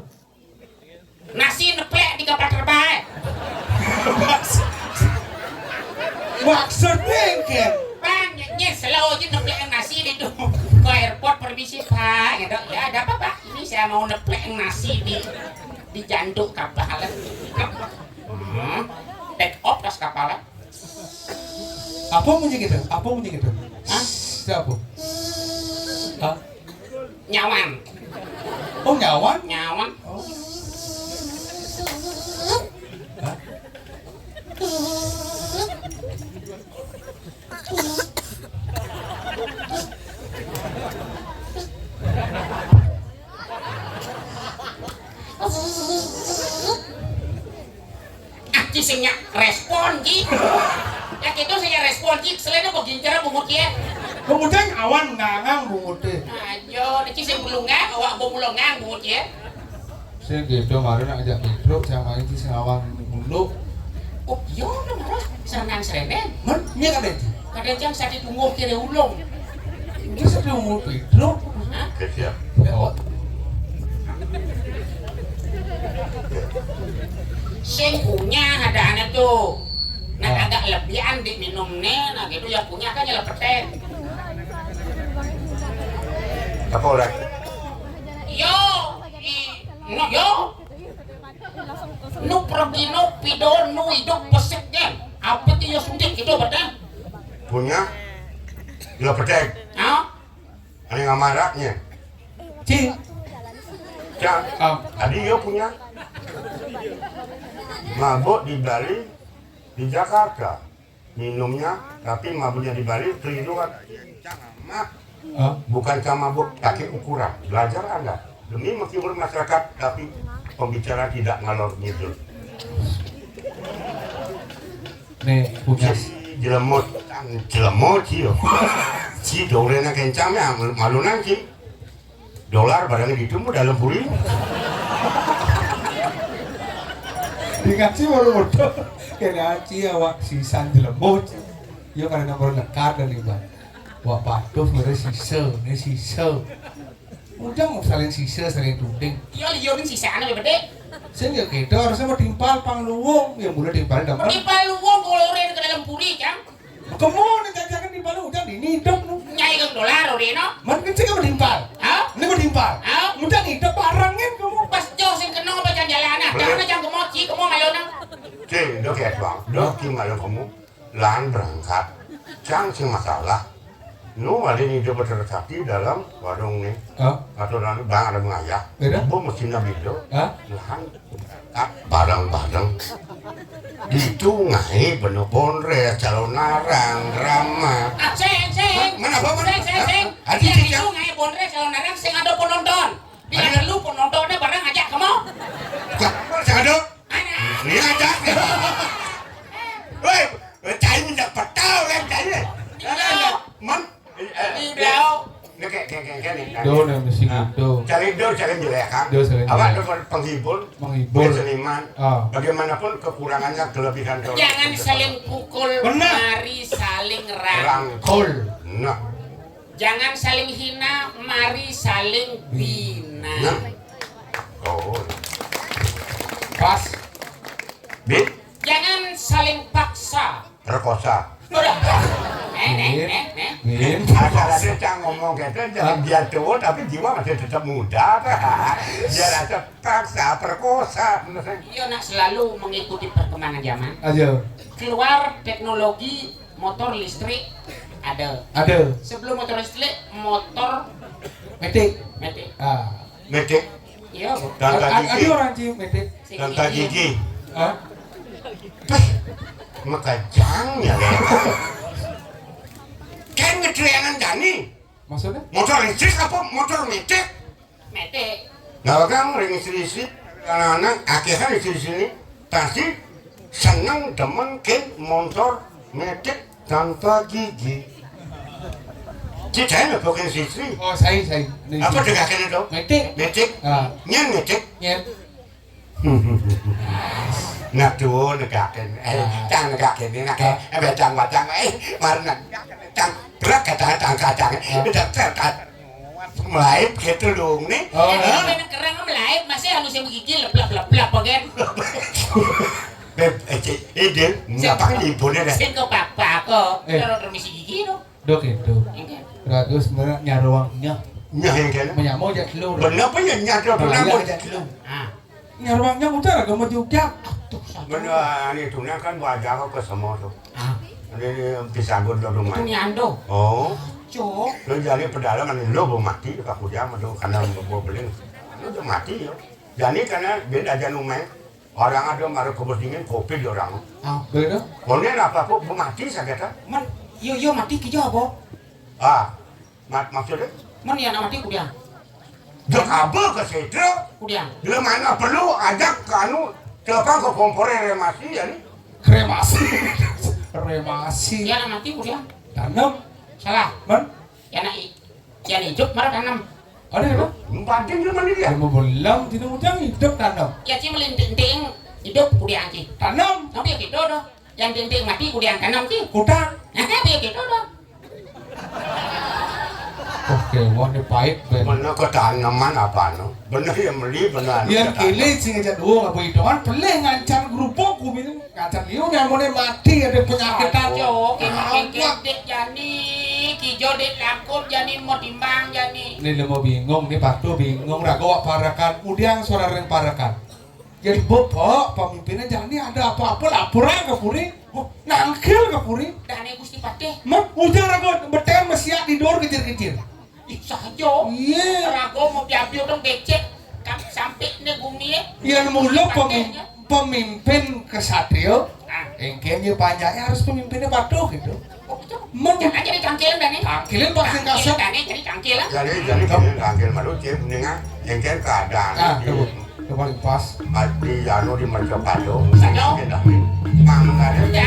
Nasi neplek di kapal terbang. Maksudnya kan? Bang, slow aja neplek nasi di tuh. Ke airport permisi pak. Gitu. Ya ada apa pak? Ini saya mau neplek nasi di janduk kapal. Take off tas kapal. Apa bunyi gitu? Hah? siapa? Hah? Nyawan. Oh nyawan? Nyawan. Oh. Aki sing respon ki. Ya gitu saya respon ki, selain begini cara bungut ya. Kemudian awan ngangang bungut teh. Ayo, niki sing bulungan, awak bulungan bungut ya. Saya gitu kemarin ngajak Pedro sama itu sing awan bulu. Oh iya, no marah, serenang serene. Man, ini kan itu. Kadang jam sakit tunggu kiri ulung. Ini sudah umur Pedro. Hah? Oke, siap. Oh. Sing punya ada anak tuh. Nah agak lebihan diminumnya, nah gitu yang punya kan nyala peten. Apa orang? Yo, no yo. Nu pergi nu pido nu hidup peseknya. Apa tuh yo suntik itu betul? Punya? Gila pedek. Hah? Ada yang ngamaraknya. Cing. Cang, tadi yo punya. Mabuk di Bali, di Jakarta. Minumnya, tapi mabuknya di Bali, keliruan. Bukan mabuk, pakai ukuran. Belajar Anda. Demi menghibur masyarakat, tapi pembicara tidak ngalor ngidul. Nih, punya. Jelemut, sih yo. Si dollarnya kencangnya, malu nanti. Dolar barangnya ditunggu dalam puri. Dikasih baru-baru kena aci awak sisan jelemut. Yo karena nomor lekar dan iban. Wah patuh mereka sisa. Udah mau saling sisa saling tuding. Yo liyo ning sisane bede. Saya nggak gitu harusnya mau timpal pangluwung yang boleh timpal dapat. Di paluwong koloren ke dalam puri kan. Kamu jangan timpal udah ini hidup nu. Nyai kang dolar ore no. Man kecil kamu timpal. Hah? Ini mau timpal. Hah? Udah hidup barangin kamu. Pas jo sing kena apa jalan-jalan. Jangan aja kemoci, kamu malona. Cing, dok ya bang, dok gimana kamu? Lan berangkat, cang sing masalah. Nu ada ini dia bertransaksi dalam warung nih, atau dalam bang ada mengayah. Beda? Bu mesinnya beda. Hah? Lan barang-barang. Itu ngai penuh ponre, calon narang, drama. Seng. Mana apa? Seng. Adi Dia cing. itu ngai bonre kalau narang sing ada penonton. Bila lu penontonnya barang ajak kamu. Apa sih ada? Ana. Ini aja. Woi, cai minta petau kan cai. Man. Udah. Ini kayak nih. Do nih mesti gitu. Cari jelek kan? Do cari Apa jelek. itu penghibur? Menghibur. Seniman. Bagaimanapun kekurangannya kelebihan. Jangan saling pukul, Benar. mari saling rangkul. Rangkul. Nah. Jangan saling hina, mari saling bina. Nah. Oh. Pas. Bit. Jangan saling paksa. Perkosa. Udah. Min. Asal-asal cang ngomong gitu, jadi dia tua tapi jiwa masih tetap muda. Dia rasa paksa, perkosa. Iya nak selalu mengikuti perkembangan zaman. Aja. Keluar teknologi motor listrik ada. Sebelum motor listrik, motor Metik. metik. Metik. Iya, Bu. Tangka Ada gigi. orang sih metik. Tangka gigi. Hah? Maka jangnya kan ngedreangan Dani. Maksudnya? Motor listrik apa motor metik? Metik. Nah kan ring istri-istri anak-anak akhirnya di sini pasti senang demen ke motor metik tanpa gigi. Cik saya nggak pakai istri. Oh saya. Apa dengarkan itu? Metik. Nyen metik. Nyen. Nah tuh negakin, cang negakin ini nak, becang marna, cang berat kata cang, udah terkat, mulai gitu dong nih. Ini kerang melahir masih halus yang begigil, lap bagian. Ide, ngapain ibunya deh? Sen ke papa kok, kalau remisi gigi dong. Dok itu. Berarti sebenarnya nyaruangnya. Nyah yang kena. Menyamau aja telur. Benar apa yang nyadar benar aja telur. Nyaruangnya utara kamu juga. Benar ini tuh kan wajah ke semua tuh. Ini bisa gue di rumah. Itu nyando. Oh. Cuk. Lo jadi pedalaman lo mau mati aku dia mah karena mau beling. Lo udah mati yo. Jadi karena beda aja numeng. Orang ada maru kubur dingin kopi di orang. Ah, beda. Kemudian apa aku mau mati saya kata. Man, yo mati ki apa? Maksudnya? Man ya mati kudiang. Dek apa ke situ? Kudiang. Bila mana perlu ajak kanu telepon ke kompore remasi ya nih. Remasi. Ya mati kudiang. Tanam. Salah. Man. Ya hidup marah tanam. Ada ya? Pancing dia mana dia? Mau belang tidak ujang hidup tanam. Ya sih melinting hidup kudiang ki. Tanam. Nah biar gitu doh. Yang tinting mati kudiang tanam ki. Kutang. Nah biar gitu doh. Oke, wah ini pahit ben. Mana ke tanaman apa no? Bener yang beli benar. Yang kili sing aja dua apa itu kan peleh ngancar grupku minum ngancar liu nyamone mati ada penyakit Cuk, kengkek jani, kijo dek lakut jani mau timbang jani. Ini lo mau bingung nih Pak tuh bingung rago parakan udiang suara reng parakan. Jadi bapak pemimpinnya jani ada apa-apa laporan ke puri. Oh, nangkil ke puri. Dane Gusti Patih. Mah ujang rago beten mesiak di dor kecil-kecil. Ih sajo. Iya. Rago mau diambil dong becek. Sampai nih bumi. Yang mulu pemimpin kesatrio. Engkennya panjangnya harus pemimpinnya patuh gitu. Jangan jadi cangkilan dane. Cangkilan pasti kasar. Dane jadi cangkilan. Jadi kamu cangkil malu cip dengan engkel keadaan. Itu paling pas. Di anu di Mercapado. Sajo. Mang ada. Ya.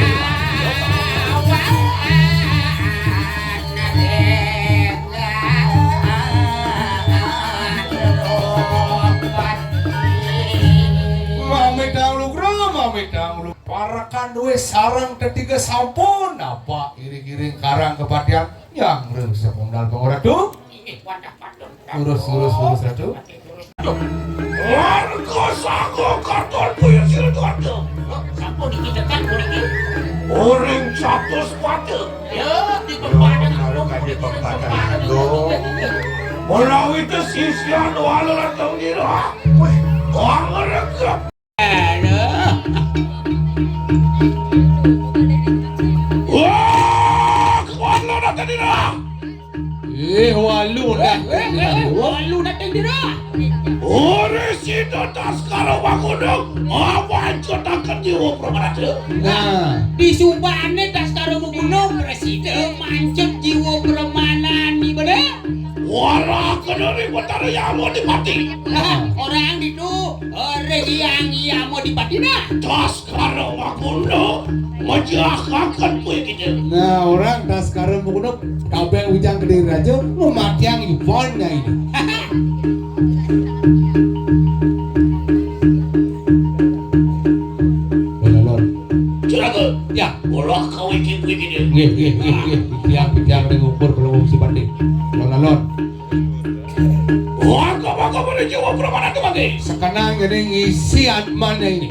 Mami dahulu parakan duwe sarang ketiga sampun apa iring-iring karang kepatian yang resep pengdal pengurus tuh urus ratu Warga sago karton punya sila tuarto. Sapo dikidekan kuriki. Orang satu sepatu. Ya, di pempadan Di pempadan itu. Melalui itu sisian walau atau dira. Wah, ngerekap. Wah, kuala nak dira. Walu na tindira. Ore sito tas karo bagudog. Awan ko takkan jiwa pramanata. Nah, di subane tas karo gunung presiden mancet jiwa permanan ni bade. Wara kedari betara yang mau dipati. Orang itu orang yang mau dipati na. Tas karo bagudog. Majakakan puy kita. nah orang das sekarang mengunuk kabel ujang kediri raja mau mati yang iponnya ini Lolor Curaga. ya Olah kau ikut puy kita. yang ngumpur belum si banding lolor Wah, kau pada jiwa pramanata bagi. sekarang jadi ngisi admannya ini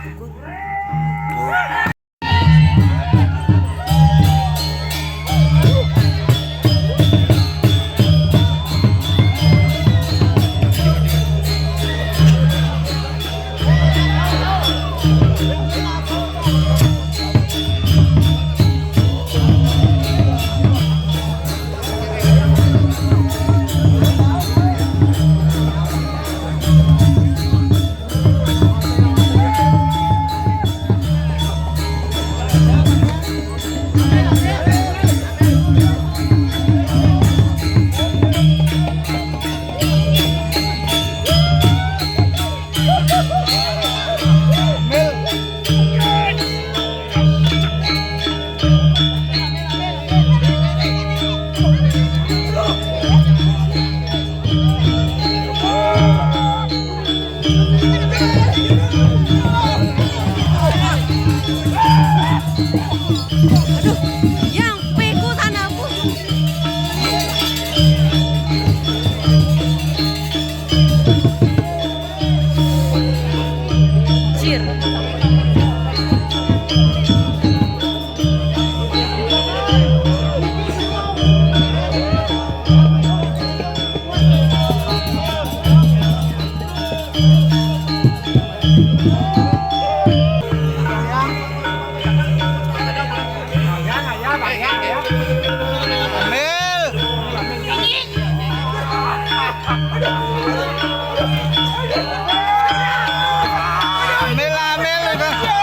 Yang piku sana bu. Cir. Ambil, ambil.